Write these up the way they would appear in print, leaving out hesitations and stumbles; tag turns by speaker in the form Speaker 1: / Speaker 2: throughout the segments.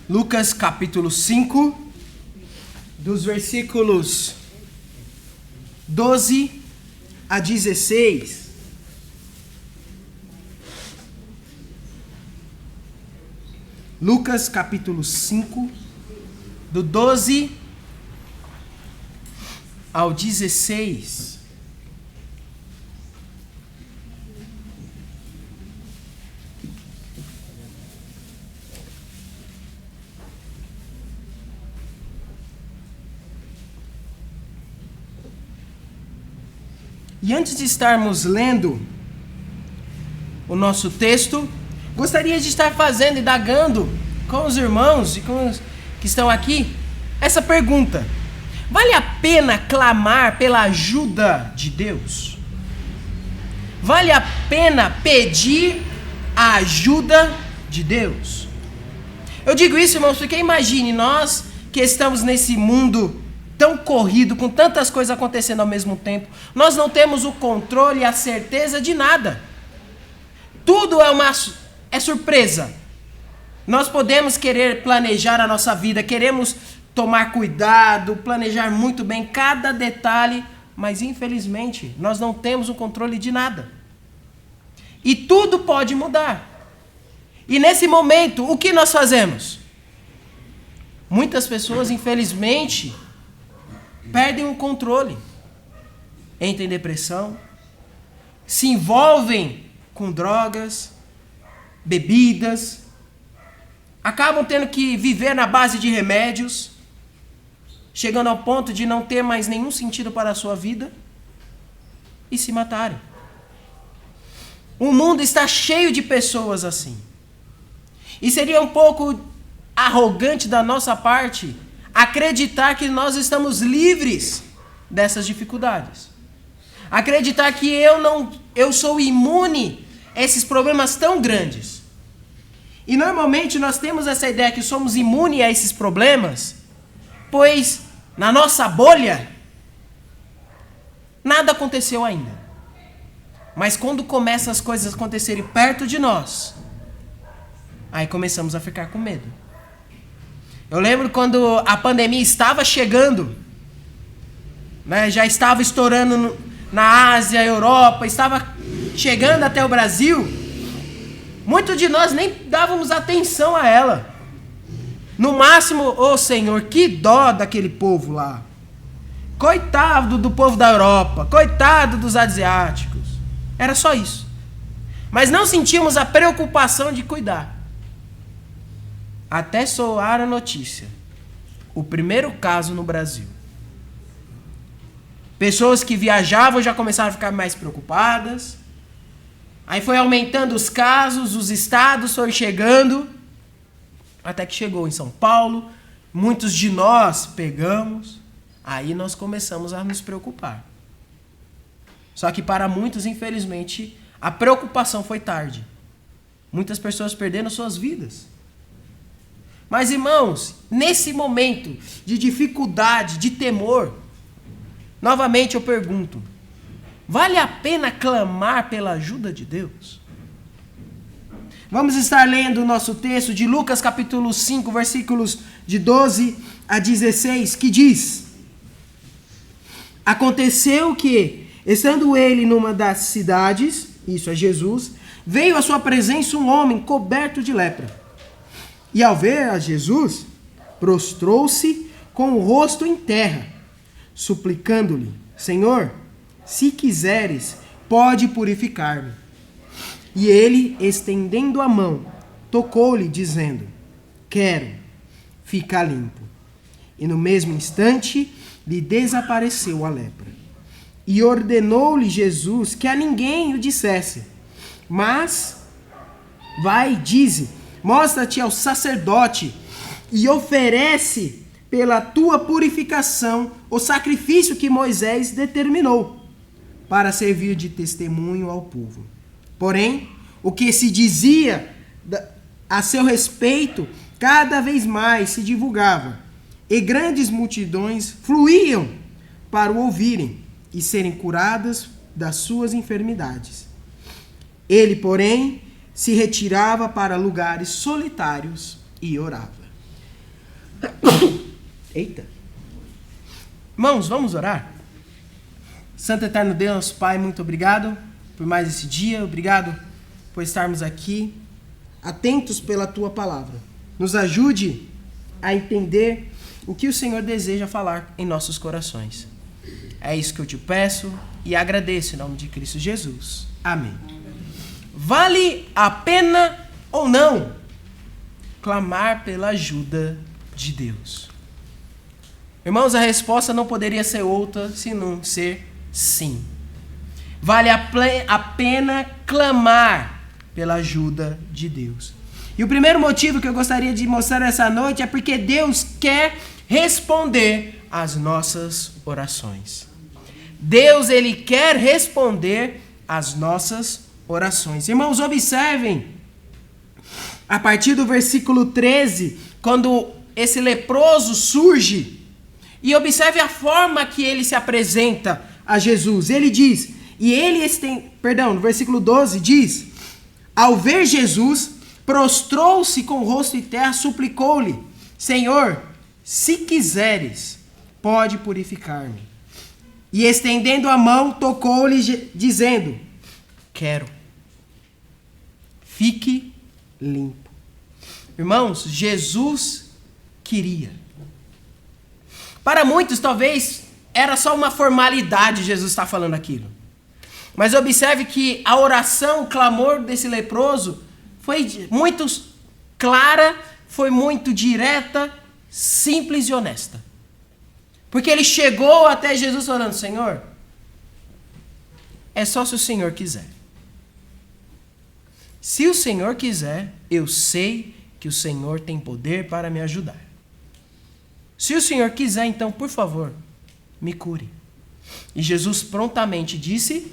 Speaker 1: Lucas capítulo 5, dos versículos 12 a 16. Lucas capítulo 5, do 12 ao 16. E antes de estarmos lendo o nosso texto, gostaria de estar indagando com os irmãos e com os que estão aqui essa pergunta: vale a pena clamar pela ajuda de Deus? Vale a pena pedir a ajuda de Deus? Eu digo isso, irmãos, porque imagine nós que estamos nesse mundo tão corrido, com tantas coisas acontecendo ao mesmo tempo, nós não temos o controle e a certeza de nada. Tudo é surpresa. Nós podemos querer planejar a nossa vida, queremos tomar cuidado, planejar muito bem cada detalhe, mas infelizmente nós não temos o controle de nada. E tudo pode mudar. E nesse momento, o que nós fazemos? Muitas pessoas, infelizmente, perdem o controle, entram em depressão, se envolvem com drogas, bebidas, acabam tendo que viver na base de remédios, chegando ao ponto de não ter mais nenhum sentido para a sua vida e se matarem. O mundo está cheio de pessoas assim. E seria um pouco arrogante da nossa parte acreditar que nós estamos livres dessas dificuldades. Acreditar que eu sou imune a esses problemas tão grandes. E normalmente nós temos essa ideia que somos imunes a esses problemas, pois na nossa bolha nada aconteceu ainda. Mas quando começam as coisas a acontecerem perto de nós, aí começamos a ficar com medo. Eu lembro quando a pandemia estava chegando, né, já estava estourando na Ásia, Europa, estava chegando até o Brasil, muitos de nós nem dávamos atenção a ela. No máximo, ô Senhor, que dó daquele povo lá. Coitado do povo da Europa, coitado dos asiáticos. Era só isso. Mas não sentimos a preocupação de cuidar. Até soar a notícia. O primeiro caso no Brasil. Pessoas que viajavam já começaram a ficar mais preocupadas. Aí foi aumentando os casos, os estados foram chegando. Até que chegou em São Paulo. Muitos de nós pegamos. Aí nós começamos a nos preocupar. Só que para muitos, infelizmente, a preocupação foi tarde. Muitas pessoas perderam suas vidas. Mas, irmãos, nesse momento de dificuldade, de temor, novamente eu pergunto: vale a pena clamar pela ajuda de Deus? Vamos estar lendo o nosso texto de Lucas capítulo 5, versículos de 12 a 16, que diz: Aconteceu que, estando ele numa das cidades, isso é Jesus, veio à sua presença um homem coberto de lepra. E ao ver a Jesus, prostrou-se com o rosto em terra, suplicando-lhe: Senhor, se quiseres, pode purificar-me. E ele, estendendo a mão, tocou-lhe, dizendo: Quero, fica limpo. E no mesmo instante lhe desapareceu a lepra. E ordenou-lhe Jesus que a ninguém o dissesse, mas vai, dize, mostra-te ao sacerdote e oferece pela tua purificação o sacrifício que Moisés determinou para servir de testemunho ao povo. Porém, o que se dizia a seu respeito cada vez mais se divulgava, e grandes multidões fluíam para o ouvirem e serem curadas das suas enfermidades. Ele, porém, se retirava para lugares solitários e orava. Eita. Irmãos, vamos orar? Santo Eterno Deus, Pai, muito obrigado por mais esse dia. Obrigado por estarmos aqui, atentos pela Tua palavra. Nos ajude a entender o que o Senhor deseja falar em nossos corações. É isso que eu te peço e agradeço em nome de Cristo Jesus. Amém. Vale a pena ou não clamar pela ajuda de Deus? Irmãos, a resposta não poderia ser outra senão ser sim. Vale a pena clamar pela ajuda de Deus. E o primeiro motivo que eu gostaria de mostrar essa noite é porque Deus quer responder às nossas orações. Deus, Ele quer responder às nossas orações. Irmãos, observem, a partir do versículo 13, quando esse leproso surge, e observe a forma que ele se apresenta a Jesus. Ele diz, no versículo 12 diz, ao ver Jesus, prostrou-se com o rosto em terra, suplicou-lhe, Senhor, se quiseres, pode purificar-me. E estendendo a mão, tocou-lhe, dizendo, quero. Fique limpo. Irmãos, Jesus queria. Para muitos, talvez, era só uma formalidade Jesus estar falando aquilo. Mas observe que a oração, o clamor desse leproso foi muito clara, foi muito direta, simples e honesta. Porque ele chegou até Jesus falando, Senhor, é só se o Senhor quiser. Se o Senhor quiser, eu sei que o Senhor tem poder para me ajudar. Se o Senhor quiser, então, por favor, me cure. E Jesus prontamente disse,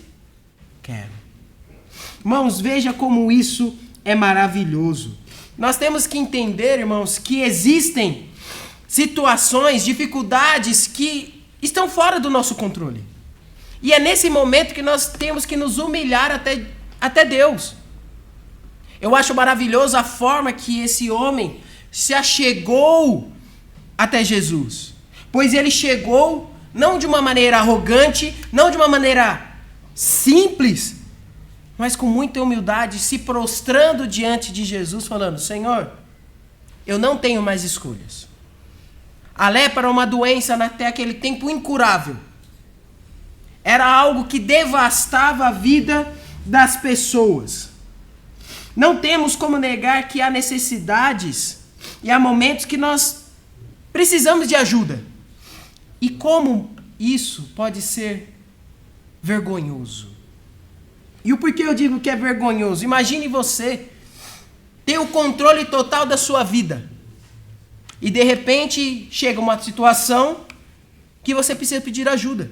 Speaker 1: quero. Irmãos, veja como isso é maravilhoso. Nós temos que entender, irmãos, que existem situações, dificuldades que estão fora do nosso controle. E é nesse momento que nós temos que nos humilhar até Deus. Eu acho maravilhoso a forma que esse homem se achegou até Jesus. Pois ele chegou não de uma maneira arrogante, não de uma maneira simples, mas com muita humildade, se prostrando diante de Jesus, falando, Senhor, eu não tenho mais escolhas. A lepra era uma doença até aquele tempo incurável. Era algo que devastava a vida das pessoas. Não temos como negar que há necessidades e há momentos que nós precisamos de ajuda. E como isso pode ser vergonhoso. E o porquê eu digo que é vergonhoso? Imagine você ter o controle total da sua vida. E de repente chega uma situação que você precisa pedir ajuda.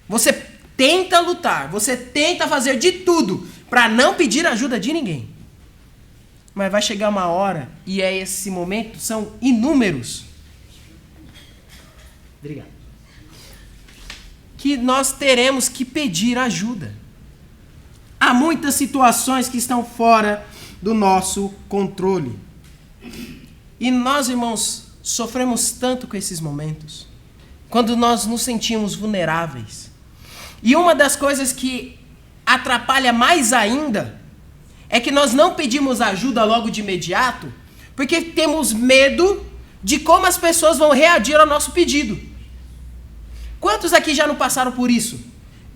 Speaker 1: Você tenta lutar, você tenta fazer de tudo para não pedir ajuda de ninguém. Mas vai chegar uma hora, e é esse momento, são inúmeros. Obrigado. Que nós teremos que pedir ajuda. Há muitas situações que estão fora do nosso controle. E nós, irmãos, sofremos tanto com esses momentos, quando nós nos sentimos vulneráveis. E uma das coisas que atrapalha mais ainda é que nós não pedimos ajuda logo de imediato, porque temos medo de como as pessoas vão reagir ao nosso pedido. Quantos aqui já não passaram por isso?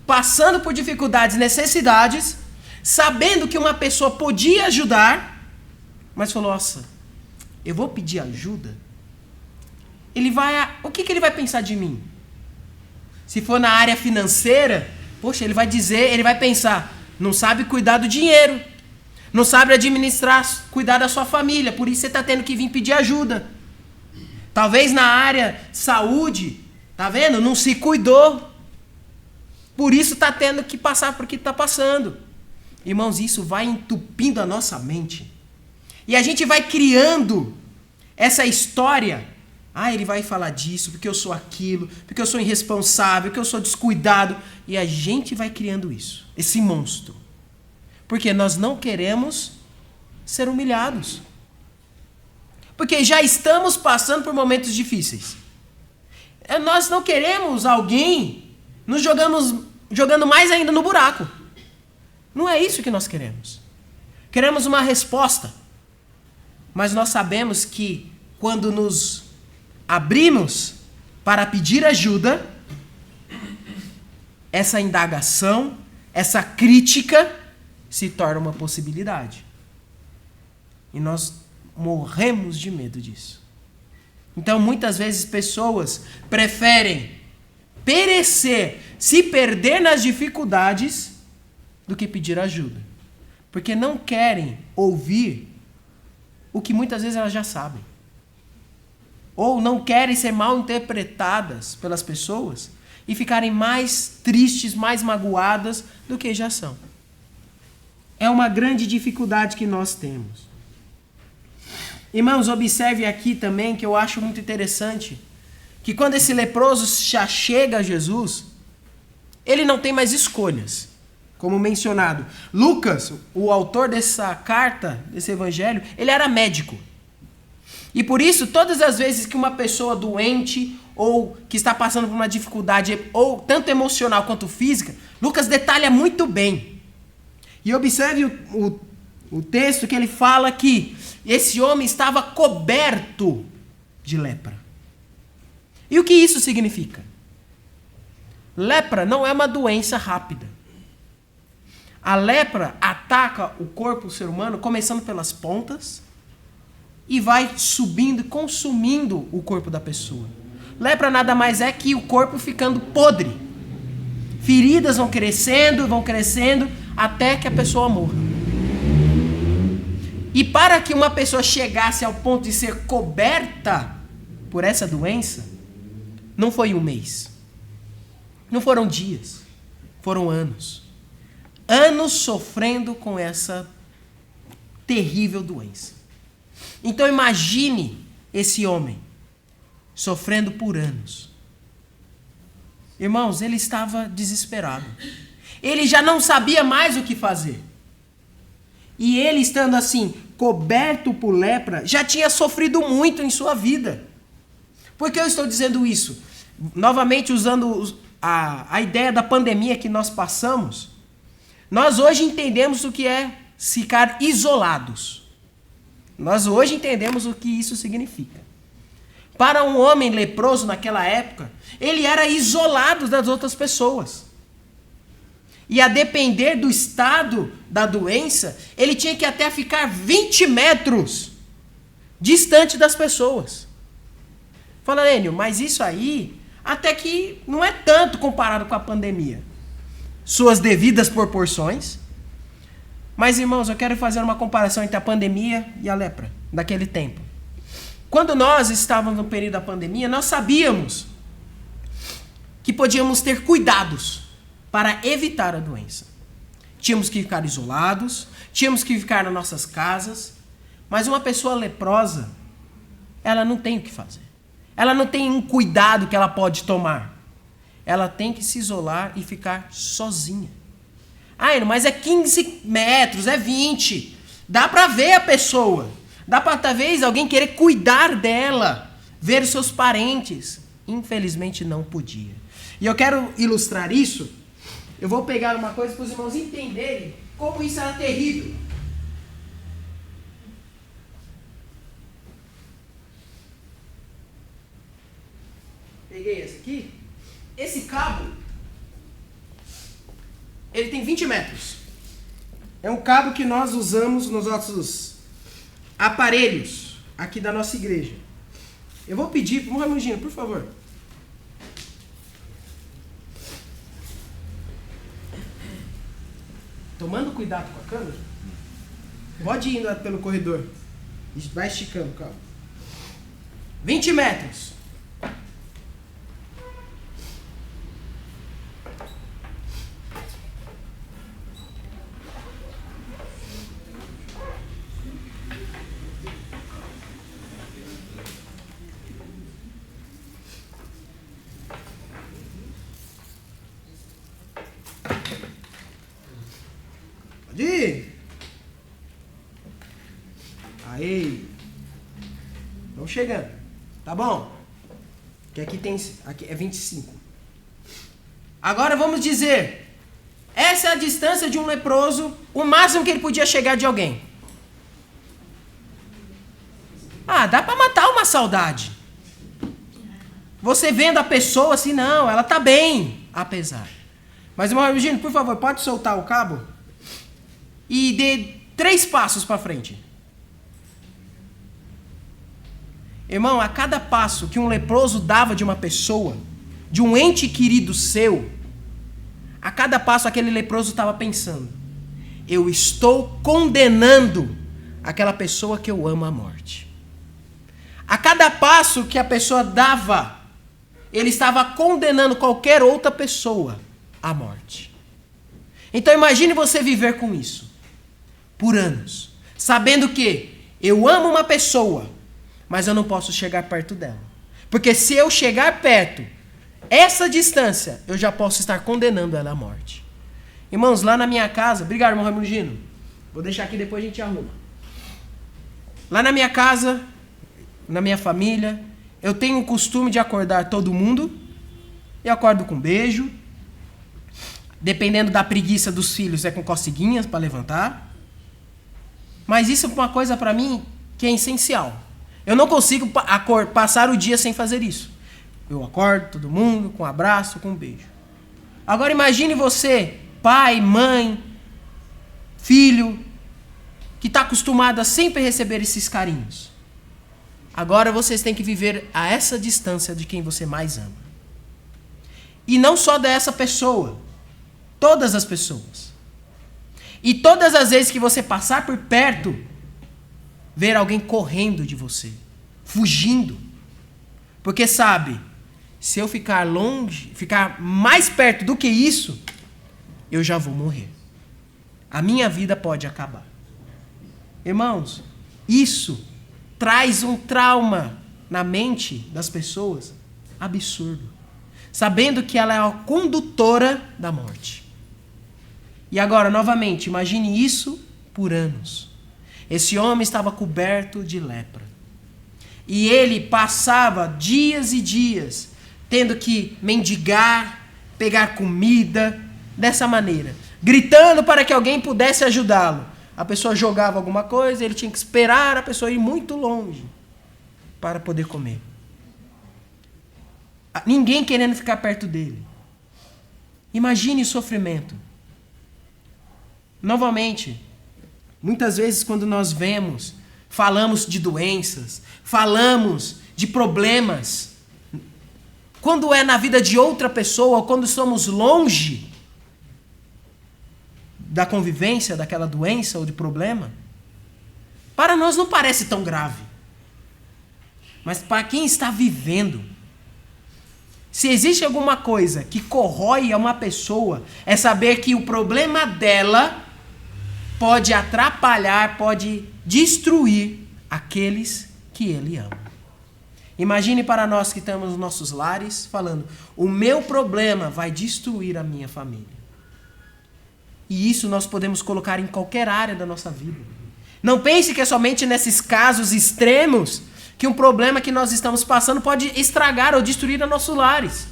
Speaker 1: Passando por dificuldades, necessidades, sabendo que uma pessoa podia ajudar, mas falou, nossa, eu vou pedir ajuda? O que ele vai pensar de mim? Se for na área financeira, poxa, ele vai pensar, não sabe cuidar do dinheiro, não sabe administrar, cuidar da sua família, por isso você está tendo que vir pedir ajuda. Talvez na área saúde, tá vendo? Não se cuidou, por isso está tendo que passar por que está passando. Irmãos, isso vai entupindo a nossa mente. E a gente vai criando essa história. Ele vai falar disso, porque eu sou aquilo, porque eu sou irresponsável, porque eu sou descuidado. E a gente vai criando isso, esse monstro. Porque nós não queremos ser humilhados. Porque já estamos passando por momentos difíceis. Nós não queremos alguém nos jogando mais ainda no buraco. Não é isso que nós queremos. Queremos uma resposta. Mas nós sabemos que quando nos abrimos para pedir ajuda, essa indagação, essa crítica se torna uma possibilidade. E nós morremos de medo disso. Então, muitas vezes, pessoas preferem perecer, se perder nas dificuldades, do que pedir ajuda. Porque não querem ouvir o que muitas vezes elas já sabem. Ou não querem ser mal interpretadas pelas pessoas e ficarem mais tristes, mais magoadas do que já são. É uma grande dificuldade que nós temos. Irmãos, observe aqui também que eu acho muito interessante, que quando esse leproso já chega a Jesus, ele não tem mais escolhas, como mencionado. Lucas, o autor dessa carta, desse evangelho, ele era médico. E por isso, todas as vezes que uma pessoa doente ou que está passando por uma dificuldade, ou tanto emocional quanto física, Lucas detalha muito bem. E observe o texto que ele fala que esse homem estava coberto de lepra. E o que isso significa? Lepra não é uma doença rápida. A lepra ataca o corpo do ser humano começando pelas pontas e vai subindo e consumindo o corpo da pessoa. Lepra nada mais é que o corpo ficando podre. Feridas vão crescendo até que a pessoa morra. E para que uma pessoa chegasse ao ponto de ser coberta por essa doença, não foi um mês. Não foram dias. Foram anos. Anos sofrendo com essa terrível doença. Então imagine esse homem sofrendo por anos. Irmãos, ele estava desesperado. Ele já não sabia mais o que fazer. E ele, estando assim, coberto por lepra, já tinha sofrido muito em sua vida. Por que eu estou dizendo isso? Novamente usando a ideia da pandemia que nós passamos, nós hoje entendemos o que é ficar isolados. Nós hoje entendemos o que isso significa. Para um homem leproso naquela época, ele era isolado das outras pessoas. E a depender do estado da doença, ele tinha que até ficar 20 metros distante das pessoas. Fala, Enio, mas isso aí até que não é tanto comparado com a pandemia. Suas devidas proporções. Mas, irmãos, eu quero fazer uma comparação entre a pandemia e a lepra, daquele tempo. Quando nós estávamos no período da pandemia, nós sabíamos que podíamos ter cuidados para evitar a doença. Tínhamos que ficar isolados, tínhamos que ficar nas nossas casas, mas uma pessoa leprosa, ela não tem o que fazer. Ela não tem um cuidado que ela pode tomar. Ela tem que se isolar e ficar sozinha. Mas é 15 metros, é 20. Dá para ver a pessoa. Dá para talvez alguém querer cuidar dela, ver os seus parentes. Infelizmente não podia. E eu quero ilustrar isso. Eu vou pegar uma coisa para os irmãos entenderem como isso era terrível. Peguei esse aqui. Esse cabo, ele tem 20 metros. É um cabo que nós usamos nos nossos aparelhos aqui da nossa igreja. Eu vou pedir para o Raimundinho, por favor. Tomando cuidado com a câmera, pode ir indo pelo corredor. Vai esticando o cabo. 20 metros. Pode ir. Aí. Estamos chegando. Tá bom? Que aqui é 25. Agora vamos dizer, essa é a distância de um leproso, o máximo que ele podia chegar de alguém. Dá para matar uma saudade. Você vendo a pessoa assim, não, ela tá bem, apesar. Mas, irmão Eugênio, por favor, pode soltar o cabo? E dê 3 passos para frente. Irmão, a cada passo que um leproso dava de uma pessoa, de um ente querido seu, a cada passo aquele leproso estava pensando, eu estou condenando aquela pessoa que eu amo à morte. A cada passo que a pessoa dava, ele estava condenando qualquer outra pessoa à morte. Então imagine você viver com isso, por anos, sabendo que eu amo uma pessoa, mas eu não posso chegar perto dela. Porque se eu chegar perto, essa distância, eu já posso estar condenando ela à morte. Irmãos, lá na minha casa, obrigado, irmão Raimundo Gino. Vou deixar aqui, depois a gente arruma. Lá na minha casa, na minha família, eu tenho o costume de acordar todo mundo. Eu acordo com beijo. Dependendo da preguiça dos filhos, é com coceguinhas para levantar. Mas isso é uma coisa para mim que é essencial. Eu não consigo passar o dia sem fazer isso. Eu acordo todo mundo com um abraço, com um beijo. Agora imagine você, pai, mãe, filho, que está acostumado a sempre receber esses carinhos. Agora vocês têm que viver a essa distância de quem você mais ama. E não só dessa pessoa, todas as pessoas. E todas as vezes que você passar por perto, ver alguém correndo de você, fugindo. Porque sabe, se eu ficar longe, ficar mais perto do que isso, eu já vou morrer. A minha vida pode acabar. Irmãos, isso traz um trauma na mente das pessoas absurdo. Sabendo que ela é a condutora da morte. E agora, novamente, imagine isso por anos. Esse homem estava coberto de lepra. E ele passava dias e dias tendo que mendigar, pegar comida, dessa maneira. Gritando para que alguém pudesse ajudá-lo. A pessoa jogava alguma coisa, ele tinha que esperar a pessoa ir muito longe para poder comer. Ninguém querendo ficar perto dele. Imagine o sofrimento. Novamente, muitas vezes quando nós vemos, falamos de doenças, falamos de problemas, quando é na vida de outra pessoa, ou quando estamos longe da convivência daquela doença ou de problema, para nós não parece tão grave. Mas para quem está vivendo, se existe alguma coisa que corrói a uma pessoa, é saber que o problema dela pode atrapalhar, pode destruir aqueles que ele ama. Imagine para nós que estamos nos nossos lares falando, o meu problema vai destruir a minha família. E isso nós podemos colocar em qualquer área da nossa vida. Não pense que é somente nesses casos extremos que um problema que nós estamos passando pode estragar ou destruir os nossos lares.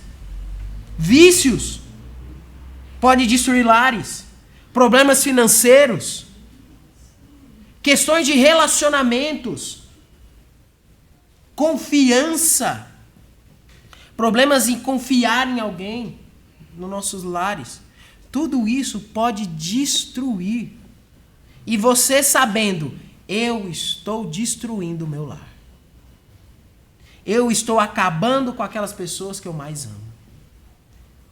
Speaker 1: Vícios podem destruir lares. Problemas financeiros. Questões de relacionamentos. Confiança. Problemas em confiar em alguém nos nossos lares. Tudo isso pode destruir. E você sabendo, eu estou destruindo o meu lar. Eu estou acabando com aquelas pessoas que eu mais amo.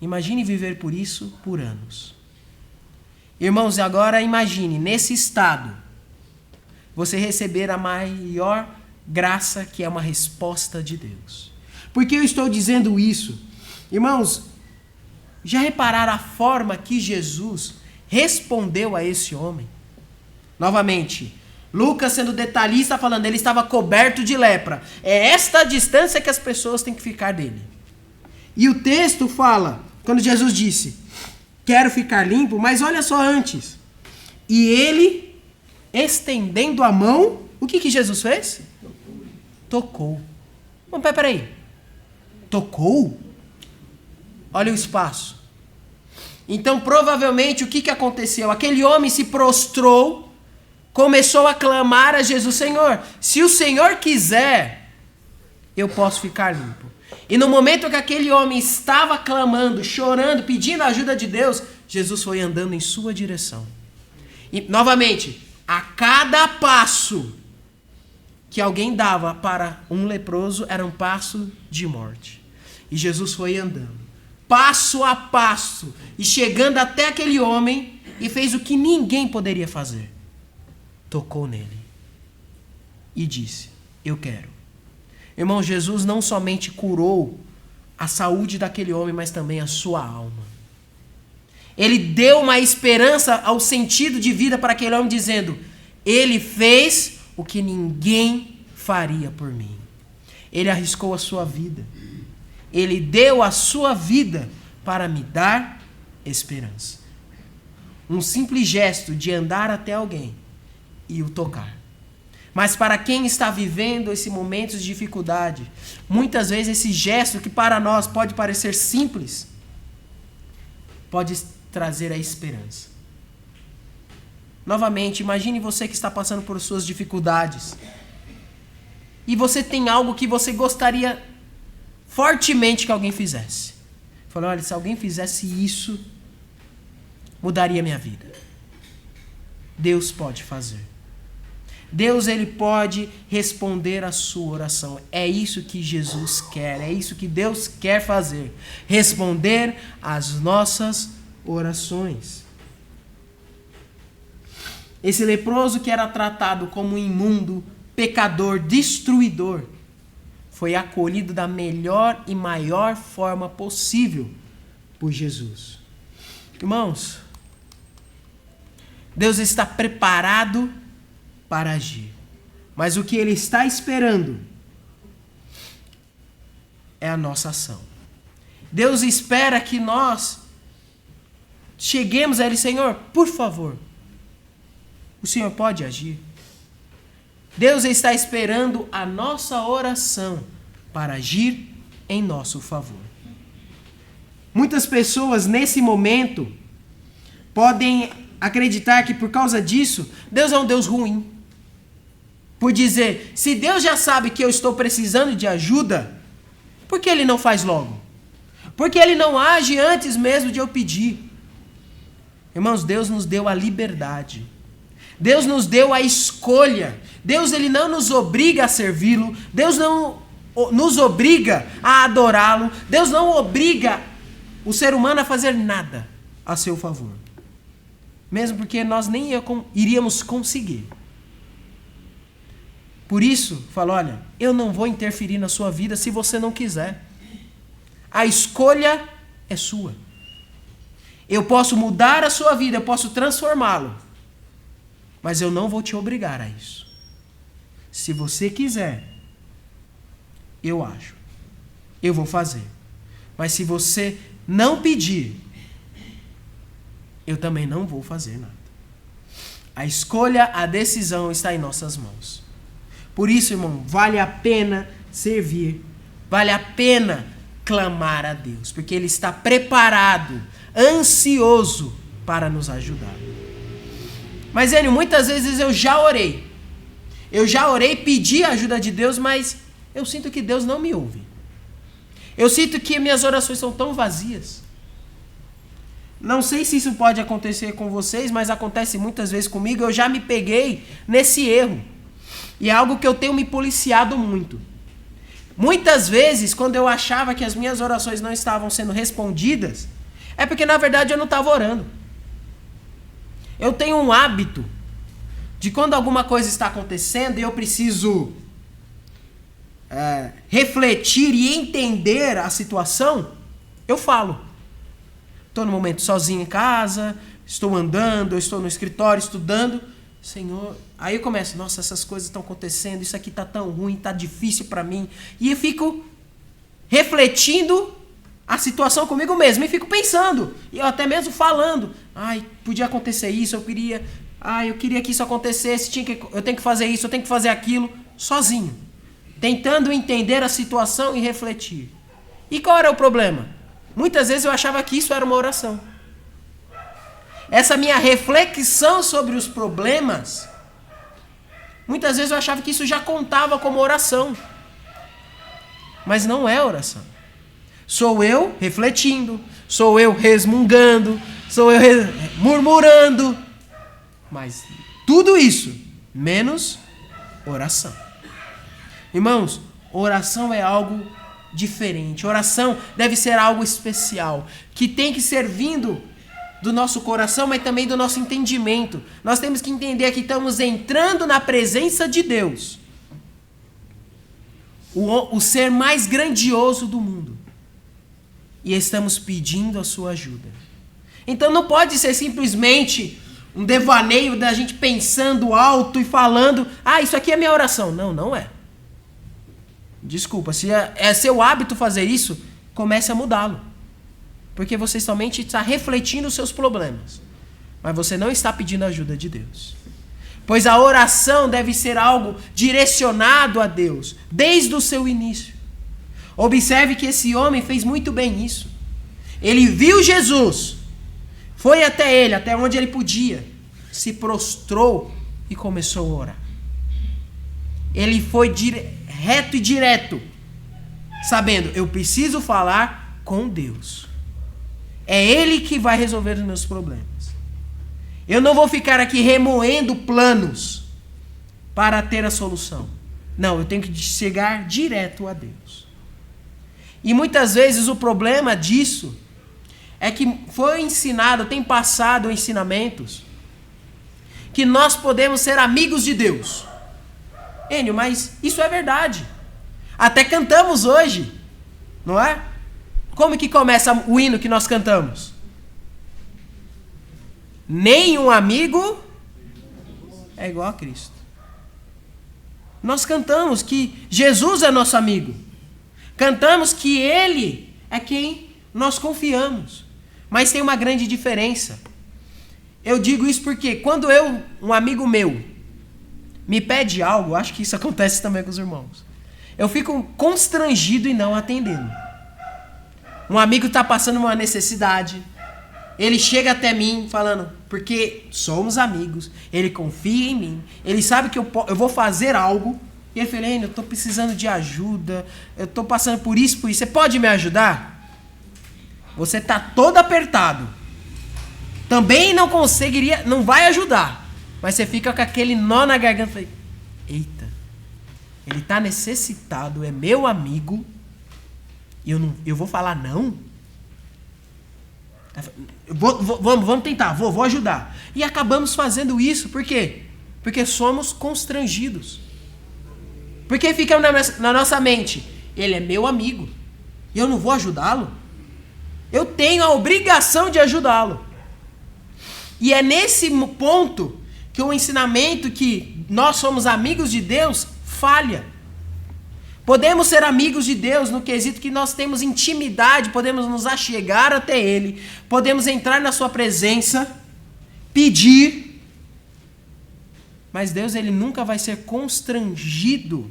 Speaker 1: Imagine viver por isso por anos. Irmãos, agora imagine, nesse estado, você receber a maior graça, que é uma resposta de Deus. Por que eu estou dizendo isso? Irmãos, já repararam a forma que Jesus respondeu a esse homem? Novamente, Lucas sendo detalhista falando, ele estava coberto de lepra. É esta a distância que as pessoas têm que ficar dele. E o texto fala, quando Jesus disse, quero ficar limpo, mas olha só antes. E ele, estendendo a mão, o que Jesus fez? tocou. Mas peraí. Tocou? Olha o espaço. Então, provavelmente, o que aconteceu? Aquele homem se prostrou, começou a clamar a Jesus: Senhor, se o Senhor quiser, eu posso ficar limpo. E no momento que aquele homem estava clamando, chorando, pedindo a ajuda de Deus, Jesus foi andando em sua direção. E, novamente, a cada passo que alguém dava para um leproso, era um passo de morte. E Jesus foi andando, passo a passo, e chegando até aquele homem, e fez o que ninguém poderia fazer. Tocou nele e disse: eu quero. Irmão, Jesus não somente curou a saúde daquele homem, mas também a sua alma. Ele deu uma esperança ao sentido de vida para aquele homem, dizendo: ele fez o que ninguém faria por mim. Ele arriscou a sua vida. Ele deu a sua vida para me dar esperança. Um simples gesto de andar até alguém e o tocar. Mas para quem está vivendo esse momento de dificuldade, muitas vezes esse gesto, que para nós pode parecer simples, pode trazer a esperança. Novamente, imagine você que está passando por suas dificuldades e você tem algo que você gostaria fortemente que alguém fizesse. Falou: olha, se alguém fizesse isso, mudaria minha vida. Deus pode fazer. Deus, ele pode responder a sua oração. É isso que Jesus quer, é isso que Deus quer fazer. Responder às nossas orações. Esse leproso que era tratado como imundo, pecador, destruidor, foi acolhido da melhor e maior forma possível por Jesus. Irmãos, Deus está preparado para agir. Mas o que ele está esperando é a nossa ação. Deus espera que nós cheguemos a ele: Senhor, por favor, o Senhor pode agir? Deus está esperando a nossa oração para agir em nosso favor. Muitas pessoas nesse momento podem acreditar que por causa disso Deus é um Deus ruim. Por dizer: se Deus já sabe que eu estou precisando de ajuda, por que ele não faz logo? Por que ele não age antes mesmo de eu pedir? Irmãos, Deus nos deu a liberdade. Deus nos deu a escolha. Deus, ele não nos obriga a servi-lo. Deus não nos obriga a adorá-lo. Deus não obriga o ser humano a fazer nada a seu favor. Mesmo porque nós nem iríamos conseguir. Por isso, fala: olha, eu não vou interferir na sua vida se você não quiser. A escolha é sua. Eu posso mudar a sua vida, eu posso transformá-lo. Mas eu não vou te obrigar a isso. Se você quiser, eu ajo. Eu vou fazer. Mas se você não pedir, eu também não vou fazer nada. A escolha, a decisão está em nossas mãos. Por isso, irmão, vale a pena servir. Vale a pena clamar a Deus. Porque ele está preparado, ansioso para nos ajudar. Mas, Enio, muitas vezes eu já orei. Pedi a ajuda de Deus, mas eu sinto que Deus não me ouve. Eu sinto que minhas orações são tão vazias. Não sei se isso pode acontecer com vocês, mas acontece muitas vezes comigo. Eu já me peguei nesse erro. E é algo que eu tenho me policiado muito. Muitas vezes, quando eu achava que as minhas orações não estavam sendo respondidas, é porque, na verdade, eu não estava orando. Eu tenho um hábito de quando alguma coisa está acontecendo e eu preciso refletir e entender a situação, eu falo. Estou no momento sozinho em casa, estou andando, eu estou no escritório estudando. Senhor, aí eu começo: nossa, essas coisas estão acontecendo, isso aqui está tão ruim, está difícil para mim. E eu fico refletindo a situação comigo mesmo e fico pensando, e eu até mesmo falando: ai, podia acontecer isso, eu queria que isso acontecesse, eu tenho que fazer isso, eu tenho que fazer aquilo, sozinho. tentando entender a situação e refletir. E qual era o problema? Muitas vezes eu achava que isso era uma oração. Essa minha reflexão sobre os problemas, muitas vezes eu achava que isso já contava como oração. Mas não é oração. Sou eu refletindo, sou eu resmungando, sou eu murmurando. Mas tudo isso, menos oração. Irmãos, oração é algo diferente. Oração deve ser algo especial, que tem que ser vindo do nosso coração, mas também do nosso entendimento. Nós temos que entender que estamos entrando na presença de Deus, o ser mais grandioso do mundo, e estamos pedindo a sua ajuda. Então não pode ser simplesmente um devaneio da gente pensando alto e falando, isso aqui é minha oração. Não, não é. Desculpa, se é seu hábito fazer isso, comece a mudá-lo. Porque você somente está refletindo os seus problemas, mas você não está pedindo a ajuda de Deus. Pois a oração deve ser algo direcionado a Deus, desde o seu início. Observe que esse homem fez muito bem isso. Ele viu Jesus, foi até ele, até onde ele podia, se prostrou e começou a orar. Ele foi reto e direto, sabendo, eu preciso falar com Deus. É Ele que vai resolver os meus problemas. Eu não vou ficar aqui remoendo planos para ter a solução. Não, eu tenho que chegar direto a Deus. E muitas vezes o problema disso é que foi ensinado, tem passado ensinamentos, que nós podemos ser amigos de Deus. Enio, mas isso é verdade. Até cantamos hoje, não é? Como que começa o hino que nós cantamos? Nenhum amigo é igual a Cristo. Nós cantamos que Jesus é nosso amigo. Cantamos que Ele é quem nós confiamos. Mas tem uma grande diferença. Eu digo isso porque quando um amigo meu, me pede algo, acho que isso acontece também com os irmãos, eu fico constrangido em não atendê-lo. Um amigo está passando uma necessidade, ele chega até mim falando, porque somos amigos, ele confia em mim, ele sabe que eu vou fazer algo, e ele fala, eu estou precisando de ajuda, eu estou passando por isso, você pode me ajudar? Você está todo apertado, também não conseguiria, não vai ajudar, mas você fica com aquele nó na garganta, falei, eita, ele está necessitado, é meu amigo, e eu vou falar não? Vamos tentar, vou ajudar. E acabamos fazendo isso, por quê? Porque somos constrangidos. Porque fica na nossa mente, ele é meu amigo, e eu não vou ajudá-lo? Eu tenho a obrigação de ajudá-lo. E é nesse ponto que o ensinamento que nós somos amigos de Deus falha. Podemos ser amigos de Deus no quesito que nós temos intimidade, podemos nos achegar até Ele, podemos entrar na sua presença, pedir, mas Deus ele nunca vai ser constrangido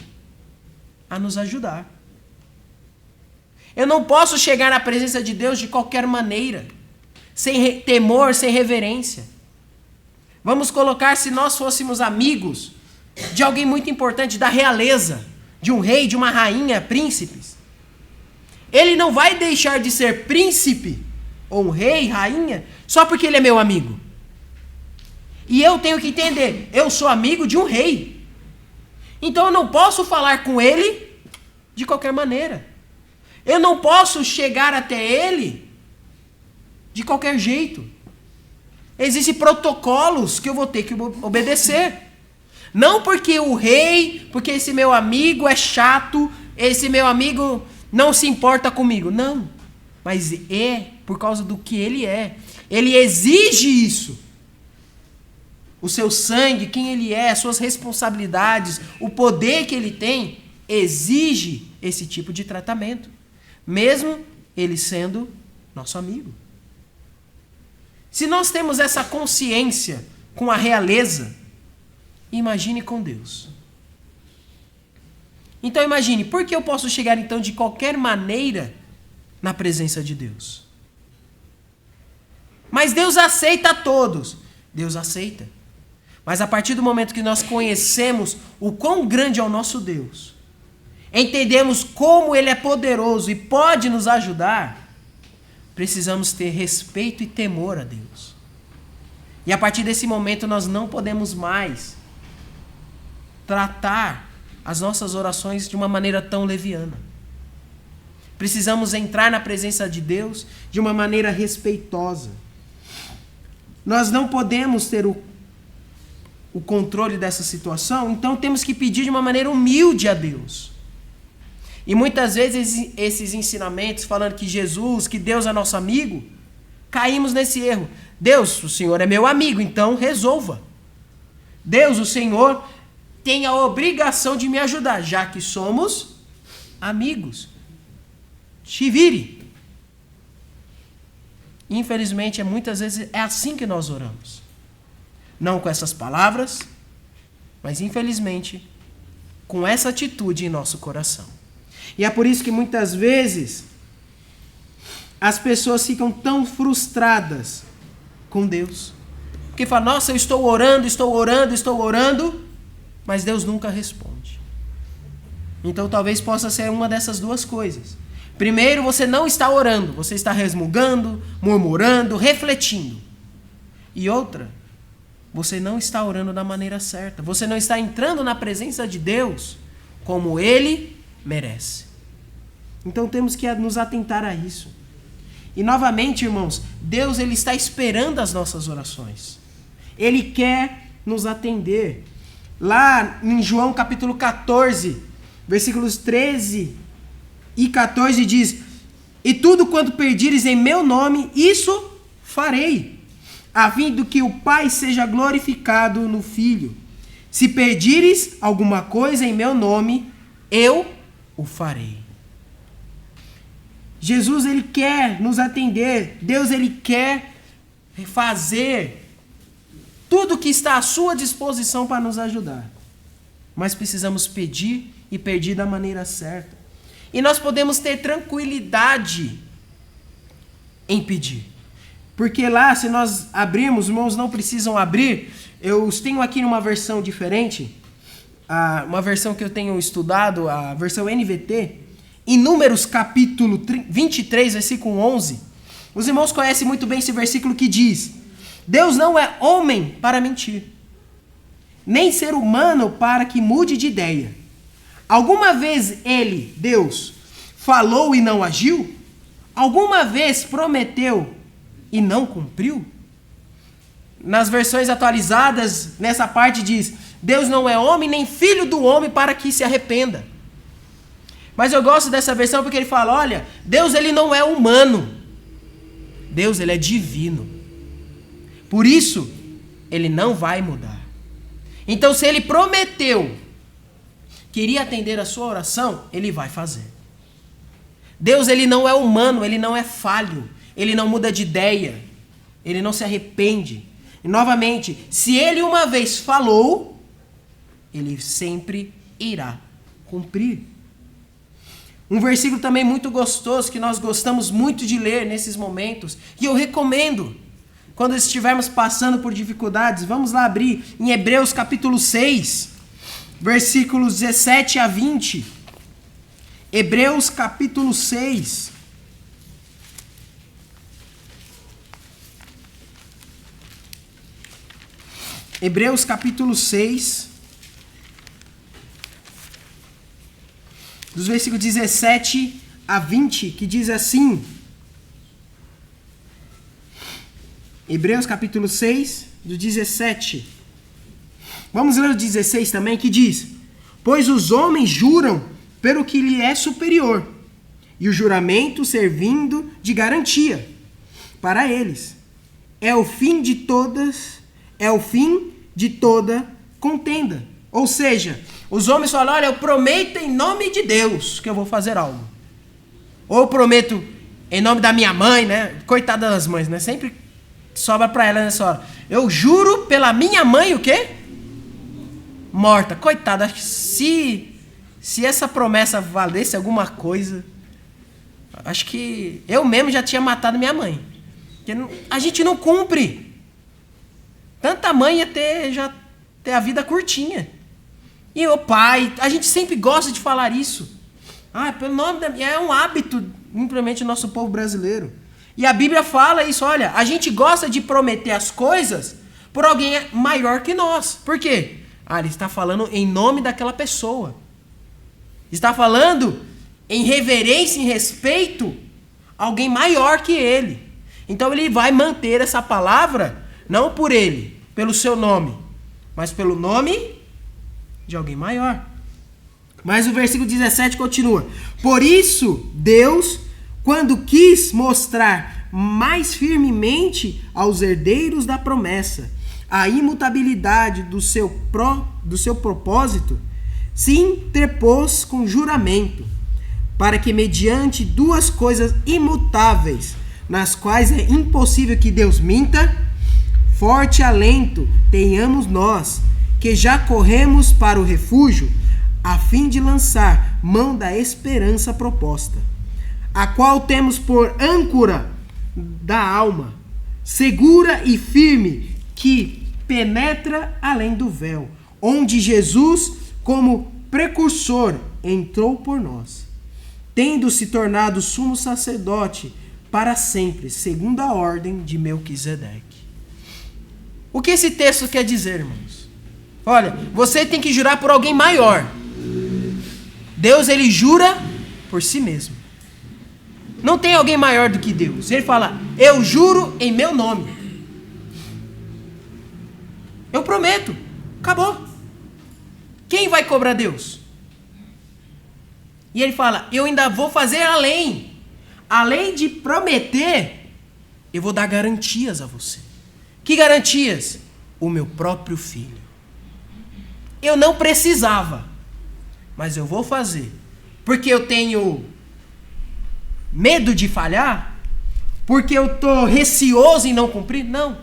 Speaker 1: a nos ajudar. Eu não posso chegar na presença de Deus de qualquer maneira, sem temor, sem reverência. Vamos colocar, se nós fôssemos amigos de alguém muito importante, da realeza, de um rei, de uma rainha, príncipes. Ele não vai deixar de ser príncipe, ou um rei, rainha, só porque ele é meu amigo. E eu tenho que entender, eu sou amigo de um rei. Então eu não posso falar com ele de qualquer maneira. Eu não posso chegar até ele de qualquer jeito. Existem protocolos que eu vou ter que obedecer. Não porque o rei, porque esse meu amigo é chato, esse meu amigo não se importa comigo. Não. Mas é por causa do que ele é. Ele exige isso. O seu sangue, quem ele é, as suas responsabilidades, o poder que ele tem, exige esse tipo de tratamento. Mesmo ele sendo nosso amigo. Se nós temos essa consciência com a realeza, imagine com Deus. Então imagine, por que eu posso chegar então de qualquer maneira na presença de Deus? Mas Deus aceita a todos. Deus aceita. Mas a partir do momento que nós conhecemos o quão grande é o nosso Deus, entendemos como Ele é poderoso e pode nos ajudar, precisamos ter respeito e temor a Deus. E a partir desse momento nós não podemos mais tratar as nossas orações de uma maneira tão leviana. Precisamos entrar na presença de Deus de uma maneira respeitosa. Nós não podemos ter o controle dessa situação, então temos que pedir de uma maneira humilde a Deus. E muitas vezes esses ensinamentos falando que Jesus, que Deus é nosso amigo, caímos nesse erro. Deus, o Senhor é meu amigo, então resolva. Deus, o Senhor, tem a obrigação de me ajudar, já que somos amigos. Te vire. Infelizmente, muitas vezes é assim que nós oramos. Não com essas palavras, mas infelizmente com essa atitude em nosso coração. E é por isso que muitas vezes as pessoas ficam tão frustradas com Deus. Porque falam, nossa, eu estou orando, mas Deus nunca responde. Então talvez possa ser uma dessas duas coisas. Primeiro, você não está orando, você está resmungando, murmurando, refletindo. E outra, você não está orando da maneira certa. Você não está entrando na presença de Deus como Ele merece. Então temos que nos atentar a isso. E novamente, irmãos, Deus ele está esperando as nossas orações. Ele quer nos atender. Lá em João capítulo 14, versículos 13 e 14 diz: e tudo quanto pedires em meu nome, isso farei, a fim de que o Pai seja glorificado no Filho. Se pedires alguma coisa em meu nome, eu o farei. Jesus ele quer nos atender. Deus ele quer fazer tudo que está à sua disposição para nos ajudar. Mas precisamos pedir e pedir da maneira certa. E nós podemos ter tranquilidade em pedir. Porque lá, se nós abrirmos, irmãos não precisam abrir. Eu tenho aqui uma versão diferente, uma versão que eu tenho estudado, a versão NVT, em Números capítulo 23, versículo 11. Os irmãos conhecem muito bem esse versículo que diz: Deus não é homem para mentir, nem ser humano para que mude de ideia. Alguma vez ele, Deus, falou e não agiu? Alguma vez prometeu e não cumpriu? Nas versões atualizadas, nessa parte diz: Deus não é homem, nem filho do homem para que se arrependa. Mas eu gosto dessa versão porque ele fala, olha, Deus ele não é humano. Deus ele é divino. Por isso, ele não vai mudar. Então, se ele prometeu que iria atender a sua oração, ele vai fazer. Deus ele não é humano, ele não é falho, ele não muda de ideia, ele não se arrepende. E novamente, se ele uma vez falou, ele sempre irá cumprir. Um versículo também muito gostoso, que nós gostamos muito de ler nesses momentos, e eu recomendo, quando estivermos passando por dificuldades, vamos lá abrir em Hebreus capítulo 6, versículos 17 a 20. Hebreus capítulo 6. Hebreus capítulo 6, dos versículos 17 a 20, que diz assim. Hebreus capítulo 6, do 17. Vamos ler o 16 também, que diz: pois os homens juram pelo que lhe é superior, e o juramento servindo de garantia para eles. É o fim de toda contenda. Ou seja, os homens falam, olha, eu prometo em nome de Deus que eu vou fazer algo. Ou eu prometo em nome da minha mãe, né? Coitada das mães, né? Sempre sobra para ela nessa hora. Eu juro pela minha mãe o quê? Morta. Coitada, se se essa promessa valesse alguma coisa, acho que eu mesmo já tinha matado minha mãe. Porque a gente não cumpre. Tanta mãe ia já ter a vida curtinha. E o pai, a gente sempre gosta de falar isso. Pelo nome é um hábito, simplesmente, do nosso povo brasileiro. E a Bíblia fala isso, olha, a gente gosta de prometer as coisas por alguém maior que nós. Por quê? Ele está falando em nome daquela pessoa. Está falando em reverência, em respeito a alguém maior que ele. Então ele vai manter essa palavra, não por ele, pelo seu nome, mas pelo nome de alguém maior. Mas o versículo 17 continua. Por isso, Deus, quando quis mostrar mais firmemente aos herdeiros da promessa a imutabilidade do seu propósito, se interpôs com juramento, para que mediante duas coisas imutáveis, nas quais é impossível que Deus minta, forte alento tenhamos nós, que já corremos para o refúgio, a fim de lançar mão da esperança proposta, a qual temos por âncora da alma, segura e firme, que penetra além do véu, onde Jesus, como precursor, entrou por nós, tendo se tornado sumo sacerdote para sempre, segundo a ordem de Melquisedeque. O que esse texto quer dizer, irmãos? Olha, você tem que jurar por alguém maior. Deus, ele jura por si mesmo. Não tem alguém maior do que Deus. Ele fala, eu juro em meu nome. Eu prometo. Acabou. Quem vai cobrar Deus? E ele fala, eu ainda vou fazer além. Além de prometer, eu vou dar garantias a você. Que garantias? O meu próprio filho. Eu não precisava, mas eu vou fazer. Porque eu tenho medo de falhar? Porque eu estou receoso em não cumprir? Não.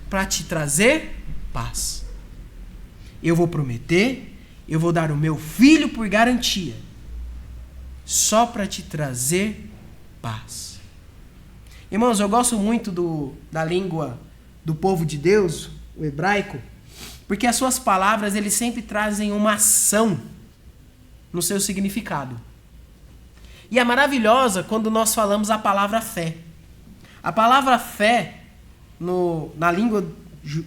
Speaker 1: Para te trazer paz. Eu vou prometer, eu vou dar o meu filho por garantia. Só para te trazer paz. Irmãos, eu gosto muito da língua do povo de Deus, o hebraico, porque as suas palavras, eles sempre trazem uma ação no seu significado. E é maravilhosa quando nós falamos a palavra fé. A palavra fé, na língua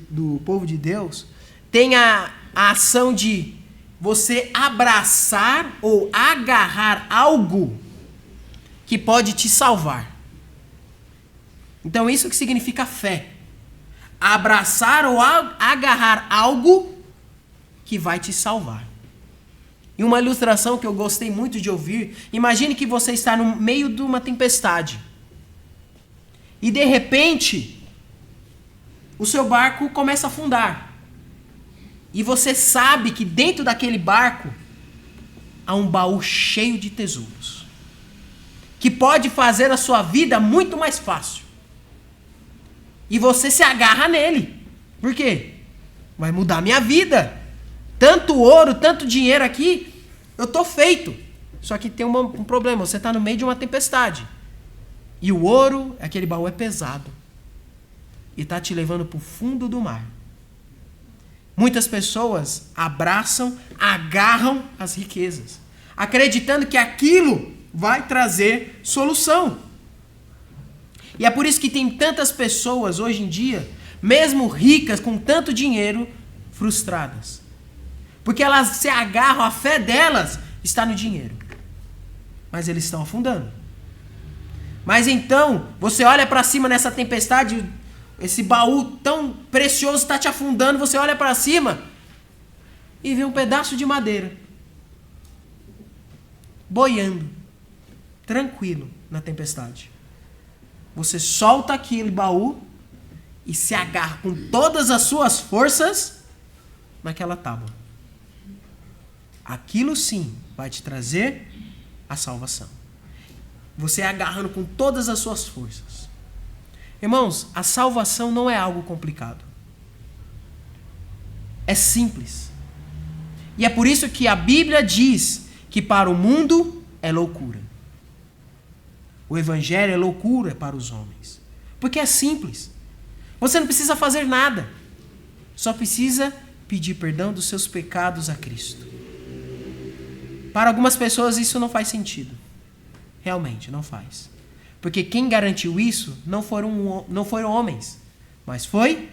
Speaker 1: do povo de Deus, tem a ação de você abraçar ou agarrar algo que pode te salvar. Então isso que significa fé. Abraçar ou agarrar algo que vai te salvar. E uma ilustração que eu gostei muito de ouvir, imagine que você está no meio de uma tempestade. E de repente, o seu barco começa a afundar. E você sabe que dentro daquele barco há um baú cheio de tesouros, que pode fazer a sua vida muito mais fácil. E você se agarra nele. Por quê? Vai mudar a minha vida. Tanto ouro, tanto dinheiro aqui, eu estou feito. Só que tem um problema, você está no meio de uma tempestade. E o ouro, aquele baú é pesado. E está te levando para o fundo do mar. Muitas pessoas abraçam, agarram as riquezas, acreditando que aquilo vai trazer solução. E é por isso que tem tantas pessoas hoje em dia, mesmo ricas, com tanto dinheiro, frustradas. Porque elas se agarram, a fé delas está no dinheiro. Mas eles estão afundando. Mas então, você olha para cima nessa tempestade, esse baú tão precioso está te afundando, você olha para cima e vê um pedaço de madeira boiando, tranquilo na tempestade. Você solta aquele baú e se agarra com todas as suas forças naquela tábua. Aquilo sim vai te trazer a salvação. Você agarrando com todas as suas forças. Irmãos, a salvação não é algo complicado. É simples. E é por isso que a Bíblia diz que para o mundo é loucura. O evangelho é loucura para os homens. Porque é simples. Você não precisa fazer nada. Só precisa pedir perdão dos seus pecados a Cristo. Para algumas pessoas isso não faz sentido. Realmente, não faz. Porque quem garantiu isso não foram homens, mas foi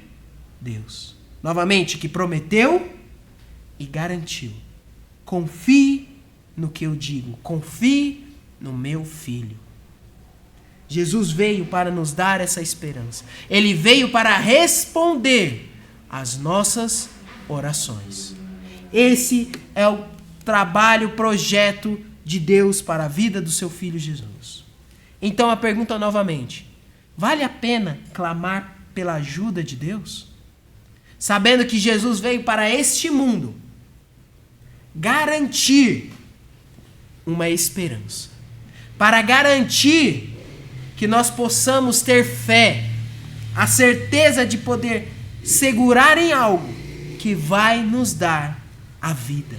Speaker 1: Deus. Novamente, que prometeu e garantiu. Confie no que eu digo. Confie no meu Filho. Jesus veio para nos dar essa esperança. Ele veio para responder às nossas orações. Esse é o trabalho, projeto de Deus para a vida do seu Filho Jesus. Então a pergunta novamente: vale a pena clamar pela ajuda de Deus? Sabendo que Jesus veio para este mundo garantir uma esperança. Para garantir que nós possamos ter fé, a certeza de poder segurar em algo que vai nos dar a vida.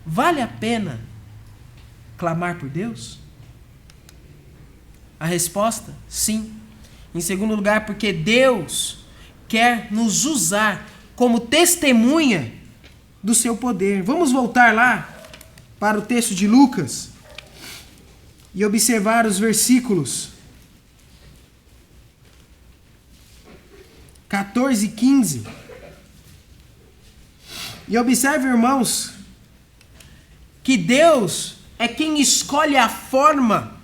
Speaker 1: Vale a pena clamar por Deus? A resposta, sim. Em segundo lugar, porque Deus quer nos usar como testemunha do seu poder. Vamos voltar lá para o texto de Lucas e observar os versículos 14 e 15. E observe, irmãos, que Deus é quem escolhe a forma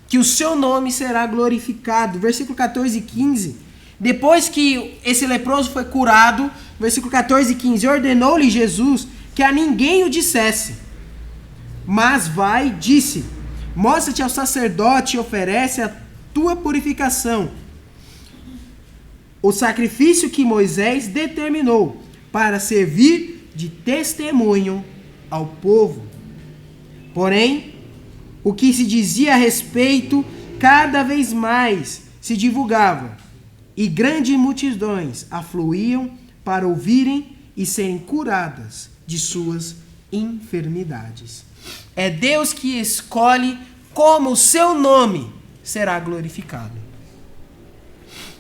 Speaker 1: que o seu nome será glorificado. Versículo 14 e 15. Depois que esse leproso foi curado, versículo 14 e 15, ordenou-lhe Jesus que a ninguém o dissesse. Mas vai, disse, mostra-te ao sacerdote e oferece a tua purificação, o sacrifício que Moisés determinou para servir de testemunho ao povo. Porém, o que se dizia a respeito cada vez mais se divulgava, e grandes multidões afluíam para ouvirem e serem curadas de suas enfermidades. É Deus que escolhe como o seu nome será glorificado.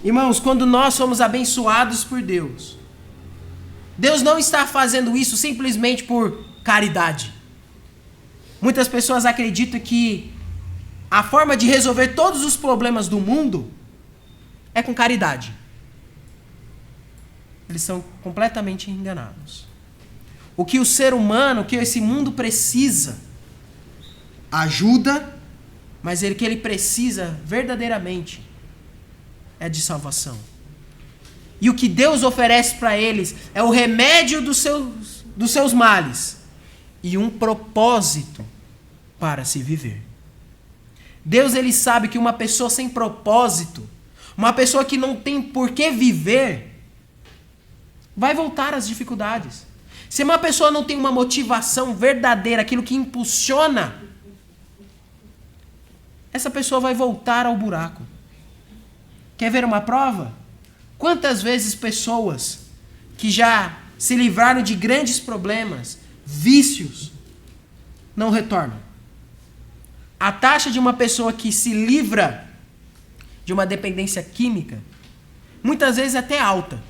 Speaker 1: Irmãos, quando nós somos abençoados por Deus, Deus não está fazendo isso simplesmente por caridade. Muitas pessoas acreditam que a forma de resolver todos os problemas do mundo é com caridade. Eles são completamente enganados. O que o ser humano, o que esse mundo precisa, ajuda, mas o que ele precisa verdadeiramente é de salvação. E o que Deus oferece para eles é o remédio dos seus males e um propósito para se viver. Deus, ele sabe que uma pessoa sem propósito, uma pessoa que não tem por que viver, vai voltar às dificuldades. Se uma pessoa não tem uma motivação verdadeira, aquilo que impulsiona, essa pessoa vai voltar ao buraco. Quer ver uma prova? Quantas vezes pessoas que já se livraram de grandes problemas, vícios, não retornam? A taxa de uma pessoa que se livra de uma dependência química, muitas vezes é até alta.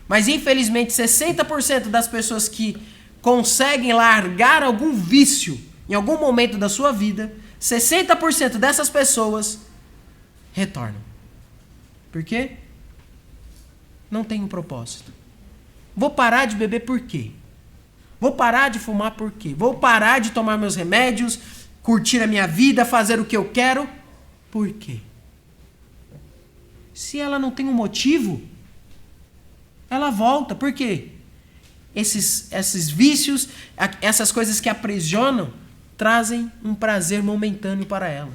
Speaker 1: Mas infelizmente 60% das pessoas que conseguem largar algum vício em algum momento da sua vida, 60% dessas pessoas retornam. Por quê? Não tem um propósito. Vou parar de beber por quê? Vou parar de fumar por quê? Vou parar de tomar meus remédios, curtir a minha vida, fazer o que eu quero, por quê? Se ela não tem um motivo, ela volta. Por quê? Esses vícios, essas coisas que aprisionam, trazem um prazer momentâneo para ela.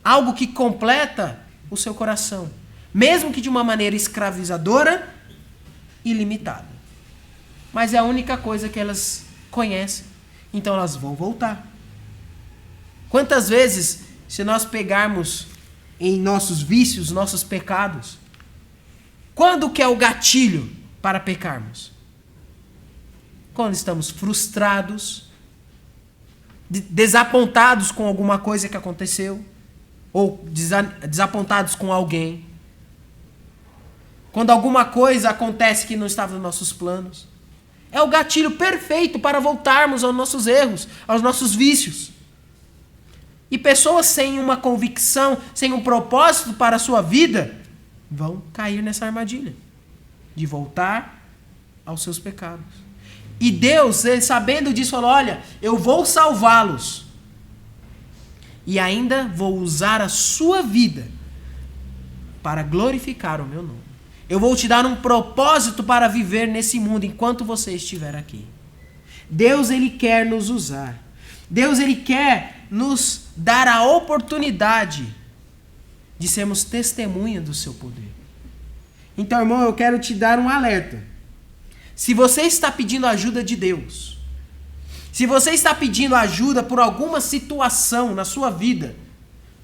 Speaker 1: Algo que completa o seu coração, mesmo que de uma maneira escravizadora e limitada. Mas é a única coisa que elas conhecem. Então elas vão voltar. Quantas vezes, se nós pegarmos em nossos vícios, nossos pecados, quando que é o gatilho para pecarmos? Quando estamos frustrados, desapontados com alguma coisa que aconteceu, ou desapontados com alguém. Quando alguma coisa acontece que não estava nos nossos planos. É o gatilho perfeito para voltarmos aos nossos erros, aos nossos vícios. E pessoas sem uma convicção, sem um propósito para a sua vida, vão cair nessa armadilha de voltar aos seus pecados. E Deus, sabendo disso, falou: olha, eu vou salvá-los. E ainda vou usar a sua vida para glorificar o meu nome. Eu vou te dar um propósito para viver nesse mundo enquanto você estiver aqui. Deus, Ele quer nos usar. Deus, Ele quer nos dar a oportunidade de sermos testemunha do seu poder. Então, irmão, eu quero te dar um alerta. Se você está pedindo ajuda de Deus, se você está pedindo ajuda por alguma situação na sua vida,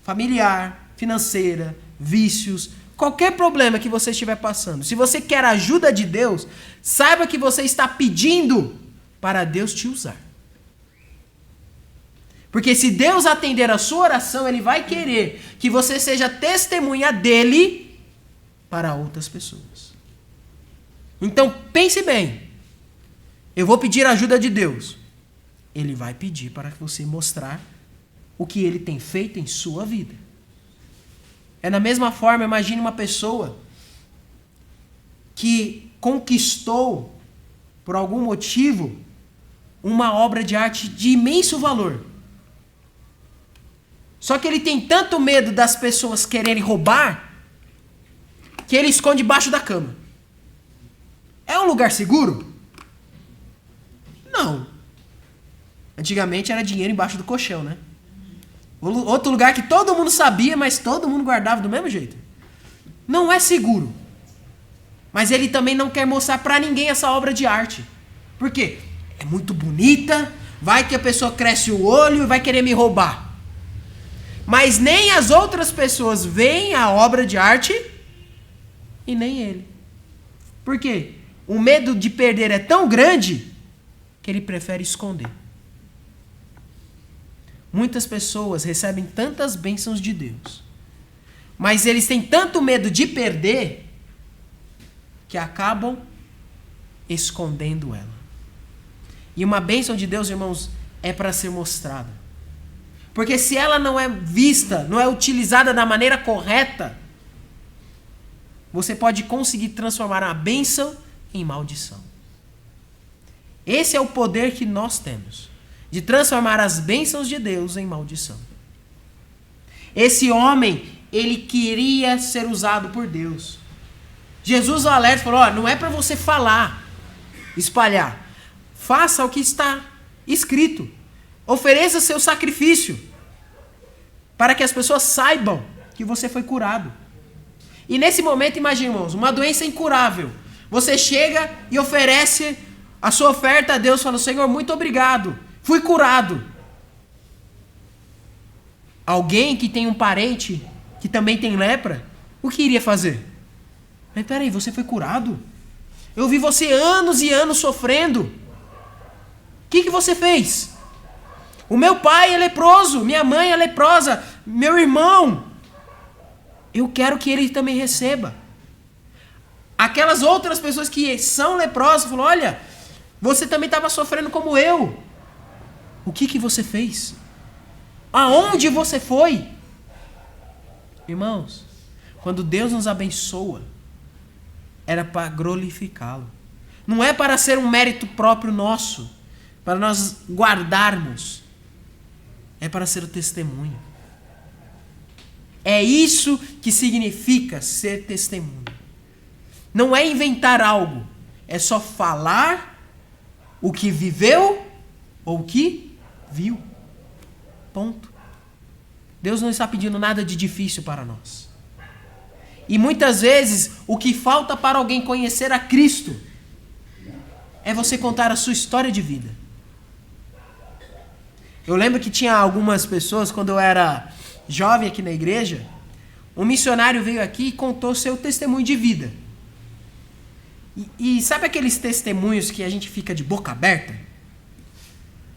Speaker 1: familiar, financeira, vícios, qualquer problema que você estiver passando, se você quer a ajuda de Deus, saiba que você está pedindo para Deus te usar. Porque se Deus atender a sua oração, Ele vai querer que você seja testemunha dEle para outras pessoas. Então pense bem, eu vou pedir a ajuda de Deus. Ele vai pedir para você mostrar o que Ele tem feito em sua vida. É da mesma forma, imagine uma pessoa que conquistou, por algum motivo, uma obra de arte de imenso valor. Só que ele tem tanto medo das pessoas quererem roubar, que ele esconde debaixo da cama. É um lugar seguro? Não. Antigamente era dinheiro embaixo do colchão, né? Outro lugar que todo mundo sabia, mas todo mundo guardava do mesmo jeito. Não é seguro. Mas ele também não quer mostrar para ninguém essa obra de arte. Por quê? É muito bonita, vai que a pessoa cresce o olho e vai querer me roubar. Mas nem as outras pessoas veem a obra de arte e nem ele. Por quê? O medo de perder é tão grande que ele prefere esconder. Muitas pessoas recebem tantas bênçãos de Deus, mas eles têm tanto medo de perder que acabam escondendo ela. E uma bênção de Deus, irmãos, é para ser mostrada. Porque se ela não é vista, não é utilizada da maneira correta, você pode conseguir transformar a bênção em maldição. Esse é o poder que nós temos, de transformar as bênçãos de Deus em maldição. Esse homem, ele queria ser usado por Deus. Jesus, o alerta, falou: não é para você falar, espalhar. Faça o que está escrito. Ofereça seu sacrifício para que as pessoas saibam que você foi curado. E nesse momento, imagine, irmãos, uma doença incurável. Você chega e oferece a sua oferta a Deus, fala: Senhor, muito obrigado, fui curado. Alguém que tem um parente que também tem lepra, o que iria fazer? Mas peraí, você foi curado? Eu vi você anos e anos sofrendo. O que você fez? O meu pai é leproso, minha mãe é leprosa, meu irmão. Eu quero que ele também receba. Aquelas outras pessoas que são leprosas falaram: olha, você também estava sofrendo como eu. O que você fez? Aonde você foi? Irmãos, quando Deus nos abençoa, era para glorificá-lo. Não é para ser um mérito próprio nosso, para nós guardarmos. É para ser o testemunho. É isso que significa ser testemunho. Não é inventar algo, é só falar o que viveu ou o que viu. Ponto. Deus não está pedindo nada de difícil para nós. E muitas vezes o que falta para alguém conhecer a Cristo é você contar a sua história de vida. Eu lembro que tinha algumas pessoas, quando eu era jovem aqui na igreja, um missionário veio aqui e contou seu testemunho de vida. E sabe aqueles testemunhos que a gente fica de boca aberta?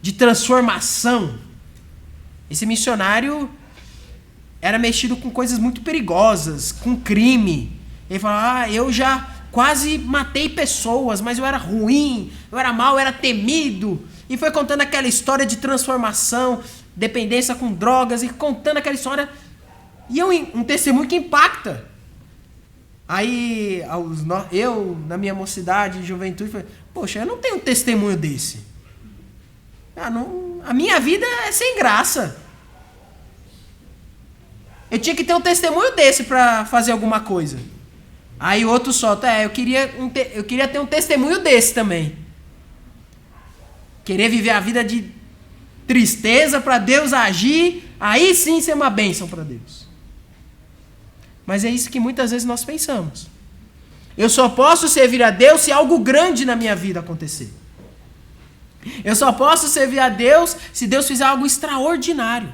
Speaker 1: De transformação, Esse missionário era mexido com coisas muito perigosas, com crime. Ele falava, eu já quase matei pessoas, mas eu era ruim, eu era mau, eu era temido. E foi contando aquela história de transformação, dependência com drogas, e contando aquela história. E um testemunho que impacta. Aí eu, na minha mocidade, juventude, falei, poxa, eu não tenho um testemunho desse. A minha vida é sem graça. Eu tinha que ter um testemunho desse para fazer alguma coisa. Aí o outro solta, eu queria ter um testemunho desse também. Querer viver a vida de tristeza para Deus agir, aí sim ser uma bênção para Deus. Mas é isso que muitas vezes nós pensamos. Eu só posso servir a Deus se algo grande na minha vida acontecer. Eu só posso servir a Deus se Deus fizer algo extraordinário.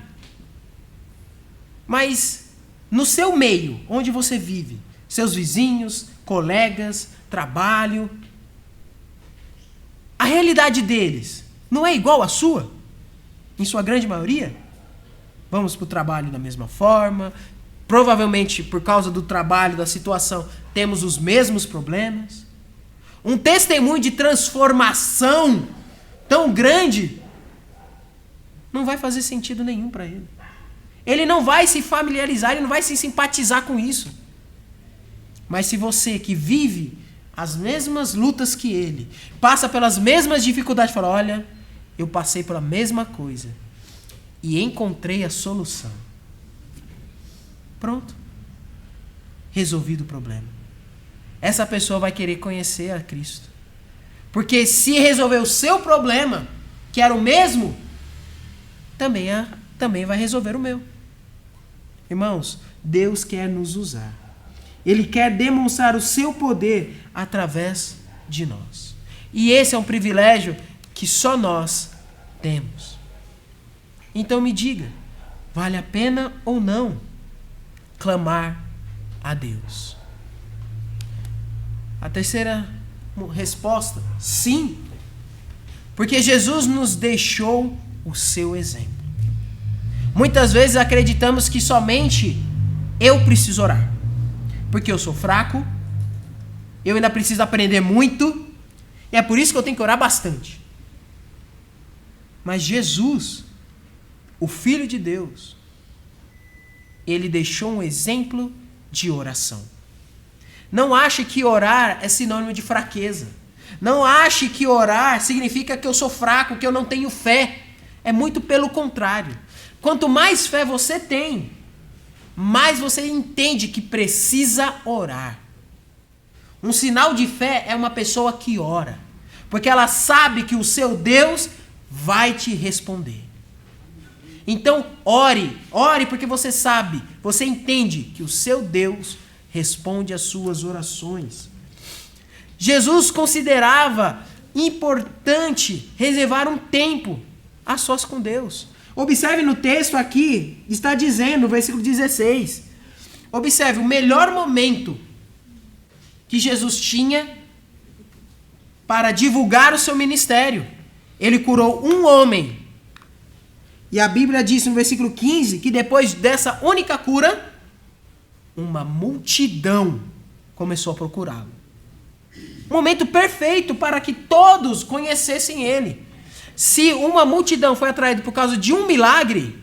Speaker 1: Mas no seu meio, onde você vive, seus vizinhos, colegas, trabalho, a realidade deles não é igual à sua? Em sua grande maioria? Vamos para o trabalho da mesma forma. Provavelmente, por causa do trabalho, da situação, temos os mesmos problemas. Um testemunho de transformação tão grande não vai fazer sentido nenhum para ele. Ele não vai se familiarizar, ele não vai se simpatizar com isso. Mas se você que vive as mesmas lutas que ele, passa pelas mesmas dificuldades, fala, olha, eu passei pela mesma coisa e encontrei a solução. Pronto. Resolvido o problema. Essa pessoa vai querer conhecer a Cristo. Porque se resolver o seu problema, que era o mesmo, também vai resolver o meu. Irmãos, Deus quer nos usar. Ele quer demonstrar o seu poder através de nós. E esse é um privilégio que só nós temos. Então me diga, vale a pena ou não clamar a Deus? A terceira resposta, sim. Porque Jesus nos deixou o seu exemplo. Muitas vezes acreditamos que somente eu preciso orar. Porque eu sou fraco, eu ainda preciso aprender muito, e é por isso que eu tenho que orar bastante. Mas Jesus, o Filho de Deus, ele deixou um exemplo de oração. Não ache que orar é sinônimo de fraqueza. Não ache que orar significa que eu sou fraco, que eu não tenho fé. É muito pelo contrário. Quanto mais fé você tem, mais você entende que precisa orar. Um sinal de fé é uma pessoa que ora, porque ela sabe que o seu Deus vai te responder. Então, ore porque você sabe, você entende que o seu Deus responde às suas orações. Jesus considerava importante reservar um tempo a sós com Deus. Observe no texto aqui, está dizendo, no versículo 16. Observe, o melhor momento que Jesus tinha para divulgar o seu ministério. Ele curou um homem. E a Bíblia diz no versículo 15 que depois dessa única cura, uma multidão começou a procurá-lo. Momento perfeito para que todos conhecessem ele. Se uma multidão foi atraída por causa de um milagre,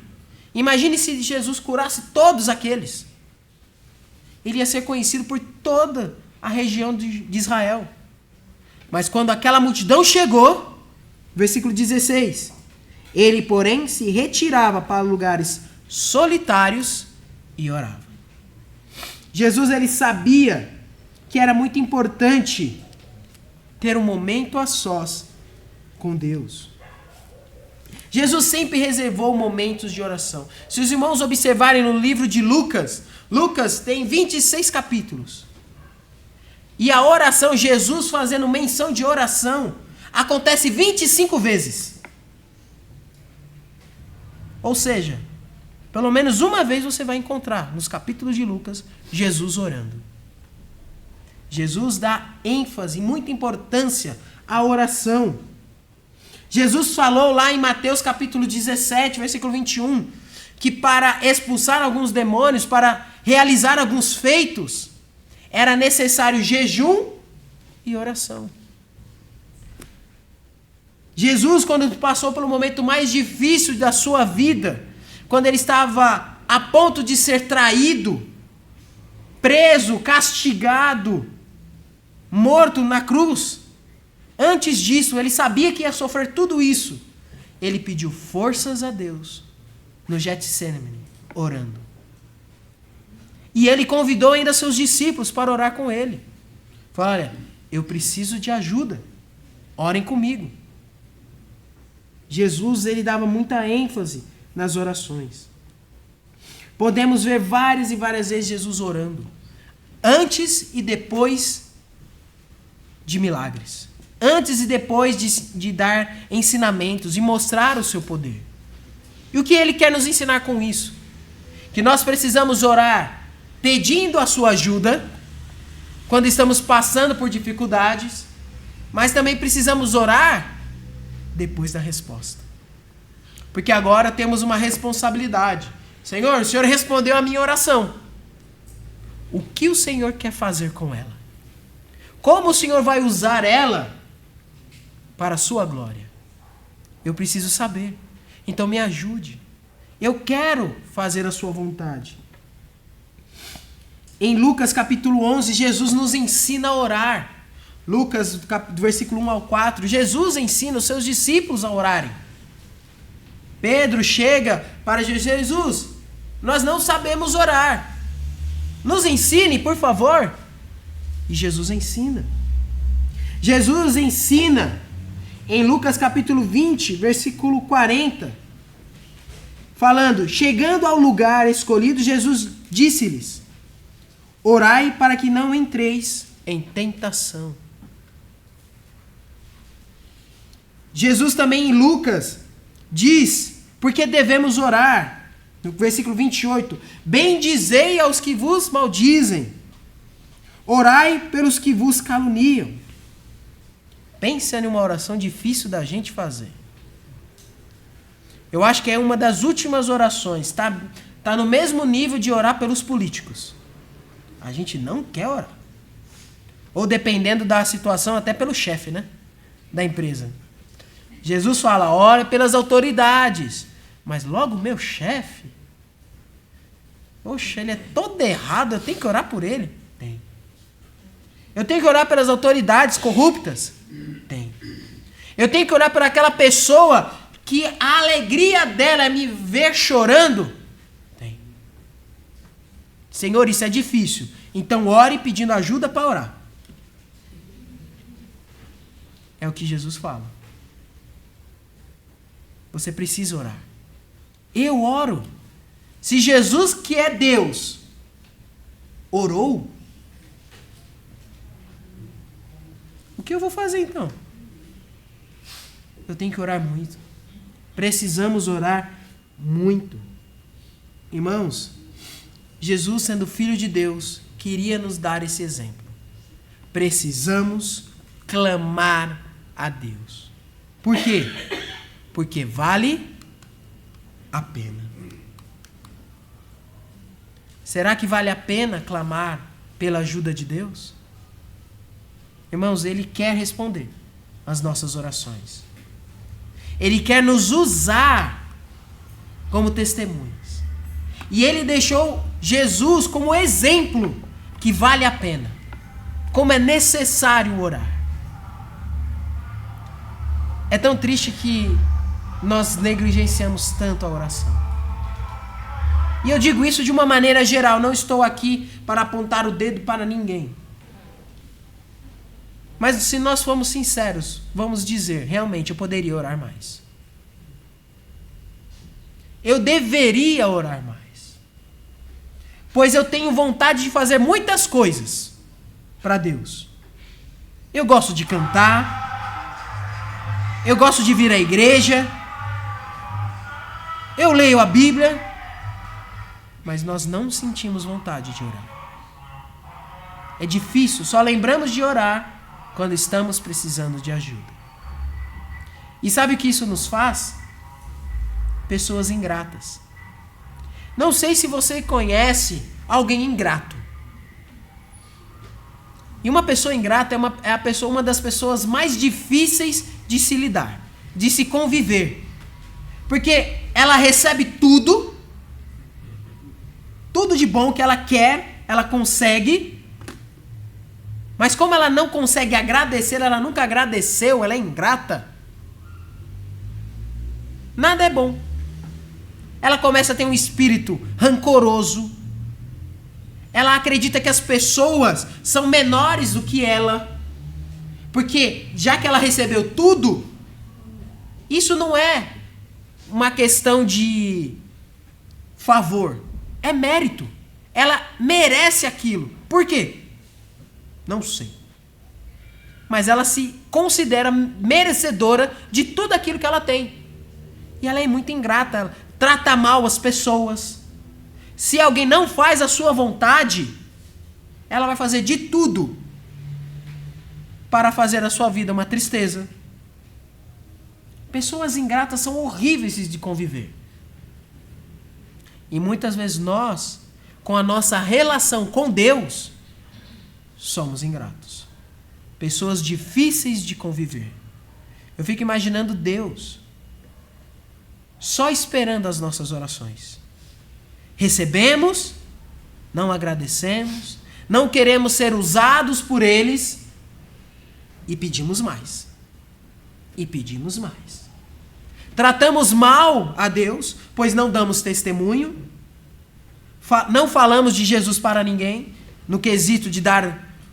Speaker 1: imagine se Jesus curasse todos aqueles. Ele ia ser conhecido por toda a região de Israel. Mas quando aquela multidão chegou, versículo 16, ele, porém, se retirava para lugares solitários e orava. Jesus, ele sabia que era muito importante ter um momento a sós com Deus. Jesus sempre reservou momentos de oração. Se os irmãos observarem no livro de Lucas, Lucas tem 26 capítulos. E a oração, Jesus fazendo menção de oração, acontece 25 vezes. Ou seja, pelo menos uma vez você vai encontrar nos capítulos de Lucas Jesus orando. Jesus dá ênfase, muita importância à oração. Jesus falou lá em Mateus capítulo 17, versículo 21, que para expulsar alguns demônios, para realizar alguns feitos, era necessário jejum e oração. Jesus, quando passou pelo momento mais difícil da sua vida, quando ele estava a ponto de ser traído, preso, castigado, morto na cruz, antes disso, ele sabia que ia sofrer tudo isso. Ele pediu forças a Deus no Getsemane, orando. E ele convidou ainda seus discípulos para orar com ele. Falou: olha, eu preciso de ajuda. Orem comigo. Jesus, ele dava muita ênfase nas orações. Podemos ver várias e várias vezes Jesus orando, antes e depois de milagres. Antes e depois de dar ensinamentos e mostrar o seu poder. E o que ele quer nos ensinar com isso? Que nós precisamos orar pedindo a sua ajuda, quando estamos passando por dificuldades, mas também precisamos orar depois da resposta. Porque agora temos uma responsabilidade. Senhor, o Senhor respondeu a minha oração. O que o Senhor quer fazer com ela? Como o Senhor vai usar ela para a sua glória? Eu preciso saber. Então me ajude. Eu quero fazer a sua vontade. Em Lucas capítulo 11, Jesus nos ensina a orar. Lucas, do versículo 1 ao 4, Jesus ensina os seus discípulos a orarem. Pedro chega para Jesus: nós não sabemos orar. Nos ensine, por favor. E Jesus ensina. Jesus ensina em Lucas capítulo 20, versículo 40, falando: chegando ao lugar escolhido, Jesus disse-lhes: orai para que não entreis em tentação. Jesus também em Lucas diz porque devemos orar. No versículo 28, bendizei aos que vos maldizem, orai pelos que vos caluniam. Pensa em uma oração difícil da gente fazer. Eu acho que é uma das últimas orações. Tá no mesmo nível de orar pelos políticos. A gente não quer orar. Ou dependendo da situação, até pelo chefe, né? Da empresa. Jesus fala: ora pelas autoridades. Mas logo o meu chefe, poxa, ele é todo errado, eu tenho que orar por ele? Tem. Eu tenho que orar pelas autoridades corruptas? Tem. Eu tenho que orar por aquela pessoa que a alegria dela é me ver chorando? Tem. Senhor, isso é difícil. Então ore pedindo ajuda para orar. É o que Jesus fala. Você precisa orar. Eu oro. Se Jesus, que é Deus, orou, o que eu vou fazer então? Eu tenho que orar muito. Precisamos orar muito. Irmãos, Jesus, sendo Filho de Deus, queria nos dar esse exemplo. Precisamos clamar a Deus. Por quê? Porque vale a pena. Será que vale a pena clamar pela ajuda de Deus? Irmãos, Ele quer responder às nossas orações. Ele quer nos usar como testemunhas. E Ele deixou Jesus como exemplo que vale a pena. Como é necessário orar. É tão triste que nós negligenciamos tanto a oração. E eu digo isso de uma maneira geral, não estou aqui para apontar o dedo para ninguém. Mas se nós formos sinceros, vamos dizer, realmente eu poderia orar mais. Eu deveria orar mais. Pois eu tenho vontade de fazer muitas coisas para Deus. Eu gosto de cantar. Eu gosto de vir à igreja. Eu leio a Bíblia. Mas nós não sentimos vontade de orar. É difícil, só lembramos de orar quando estamos precisando de ajuda. E sabe o que isso nos faz? Pessoas ingratas. Não sei se você conhece alguém ingrato. E uma pessoa ingrata é uma das pessoas mais difíceis de se lidar, de se conviver. Porque ela recebe tudo de bom que ela quer, ela consegue, mas como ela não consegue agradecer, ela nunca agradeceu, ela é ingrata, nada é bom. Ela começa a ter um espírito rancoroso, ela acredita que as pessoas são menores do que ela, porque já que ela recebeu tudo, isso não é uma questão de favor, é mérito. Ela merece aquilo. Por quê? Não sei. Mas ela se considera merecedora de tudo aquilo que ela tem. E ela é muito ingrata, ela trata mal as pessoas. Se alguém não faz a sua vontade, ela vai fazer de tudo para fazer a sua vida uma tristeza. Pessoas ingratas são horríveis de conviver. E muitas vezes nós, com a nossa relação com Deus, somos ingratos. Pessoas difíceis de conviver. Eu fico imaginando Deus só esperando as nossas orações. Recebemos, não agradecemos, não queremos ser usados por eles e pedimos mais. E pedimos mais. Tratamos mal a Deus, pois não damos testemunho. Não falamos de Jesus para ninguém, no quesito de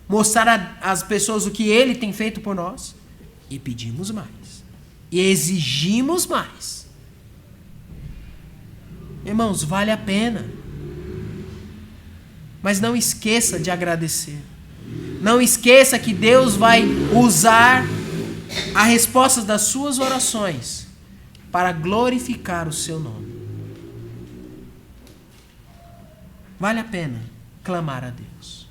Speaker 1: mostrar às pessoas o que Ele tem feito por nós. E pedimos mais. E exigimos mais. Irmãos, vale a pena. Mas não esqueça de agradecer. Não esqueça que Deus vai usar a resposta das suas orações para glorificar o seu nome. Vale a pena clamar a Deus.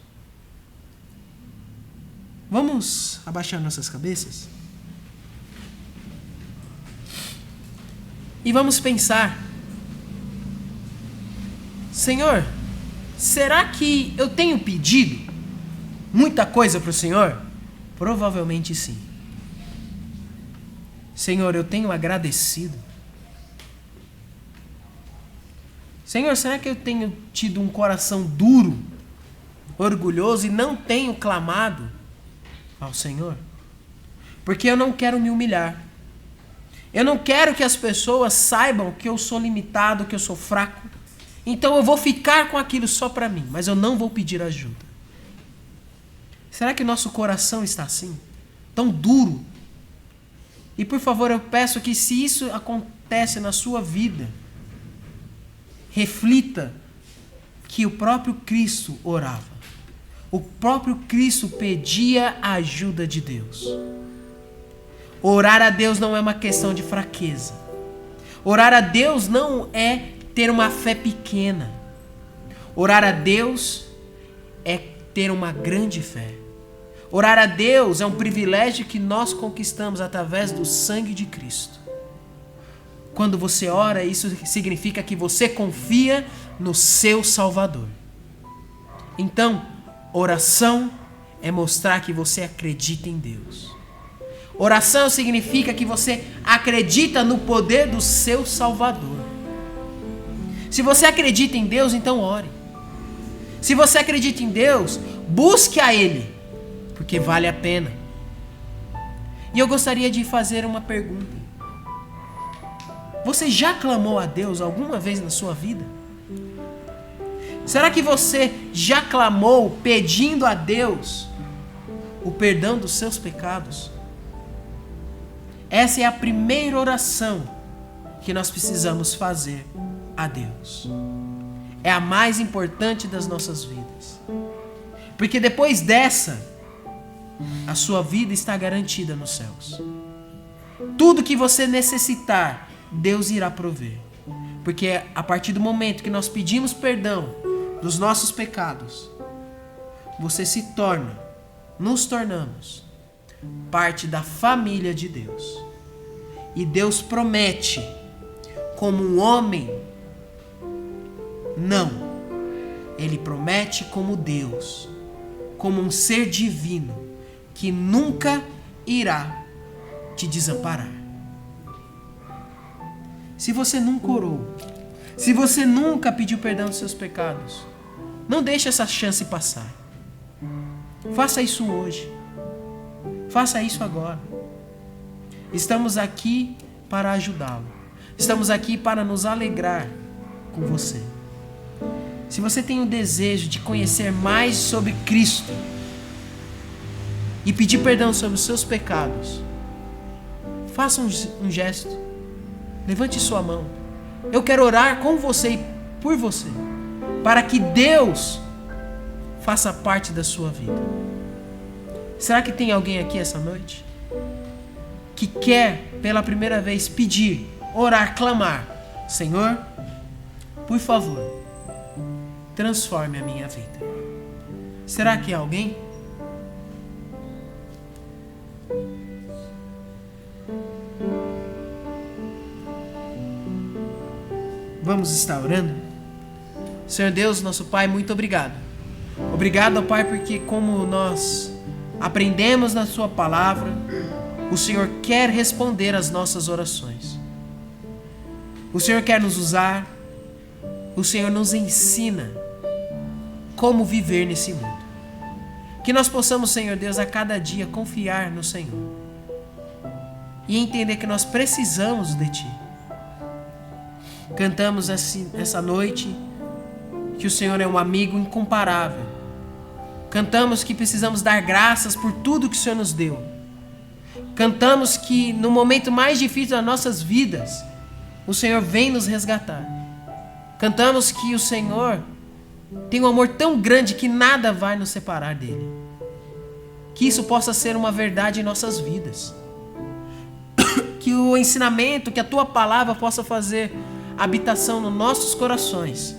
Speaker 1: Vamos abaixar nossas cabeças? E vamos pensar: Senhor, será que eu tenho pedido muita coisa para o Senhor? Provavelmente sim. Senhor, eu tenho agradecido. Senhor, será que eu tenho tido um coração duro, orgulhoso e não tenho clamado ao Senhor? Porque eu não quero me humilhar. Eu não quero que as pessoas saibam que eu sou limitado, que eu sou fraco. Então eu vou ficar com aquilo só para mim, mas eu não vou pedir ajuda. Será que nosso coração está assim? Tão duro? E por favor, eu peço que se isso acontece na sua vida, reflita que o próprio Cristo orava. O próprio Cristo pedia a ajuda de Deus. Orar a Deus não é uma questão de fraqueza. Orar a Deus não é ter uma fé pequena. Orar a Deus é ter uma grande fé. Orar a Deus é um privilégio que nós conquistamos através do sangue de Cristo. Quando você ora, isso significa que você confia no seu Salvador. Então, oração é mostrar que você acredita em Deus. Oração significa que você acredita no poder do seu Salvador. Se você acredita em Deus, então ore. Se você acredita em Deus, busque a Ele, porque vale a pena. E eu gostaria de fazer uma pergunta. Você já clamou a Deus alguma vez na sua vida? Será que você já clamou pedindo a Deus o perdão dos seus pecados? Essa é a primeira oração que nós precisamos fazer a Deus. É a mais importante das nossas vidas. Porque depois dessa, a sua vida está garantida nos céus. Tudo que você necessitar, Deus irá prover. Porque a partir do momento que nós pedimos perdão dos nossos pecados, nos tornamos parte da família de Deus. E Deus promete, como um homem, não. Ele promete como Deus, como um ser divino, que nunca irá te desamparar. Se você nunca orou, se você nunca pediu perdão dos seus pecados, não deixe essa chance passar. Faça isso hoje. Faça isso agora. Estamos aqui para ajudá-lo. Estamos aqui para nos alegrar com você. Se você tem o desejo de conhecer mais sobre Cristo e pedir perdão sobre os seus pecados, faça um gesto. Levante sua mão. Eu quero orar com você e por você, para que Deus faça parte da sua vida. Será que tem alguém aqui essa noite que quer pela primeira vez pedir, orar, clamar: Senhor, por favor, transforme a minha vida? Será que é alguém? Vamos estar orando? Senhor Deus, nosso Pai, muito obrigado. Obrigado, Pai, porque como nós aprendemos na Sua palavra, o Senhor quer responder às nossas orações. O Senhor quer nos usar. O Senhor nos ensina como viver nesse mundo. Que nós possamos, Senhor Deus, a cada dia confiar no Senhor e entender que nós precisamos de Ti. Cantamos essa noite que o Senhor é um amigo incomparável. Cantamos que precisamos dar graças por tudo que o Senhor nos deu. Cantamos que no momento mais difícil das nossas vidas, o Senhor vem nos resgatar. Cantamos que o Senhor tem um amor tão grande que nada vai nos separar dele. Que isso possa ser uma verdade em nossas vidas. Que o ensinamento, que a Tua palavra possa fazer habitação nos nossos corações,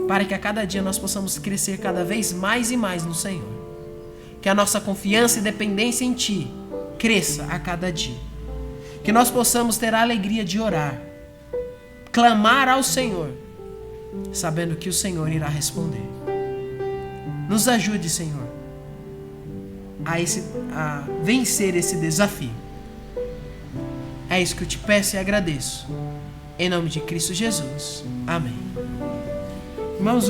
Speaker 1: para que a cada dia nós possamos crescer cada vez mais e mais no Senhor. Que a nossa confiança e dependência em Ti cresça a cada dia. Que nós possamos ter a alegria de orar, clamar ao Senhor, sabendo que o Senhor irá responder. Nos ajude, Senhor, a vencer esse desafio. É isso que eu te peço e agradeço. Em nome de Cristo Jesus. Amém. Irmãos,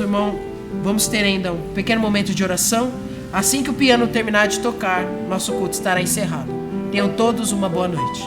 Speaker 1: vamos ter ainda um pequeno momento de oração. Assim que o piano terminar de tocar, nosso culto estará encerrado. Tenham todos uma boa noite.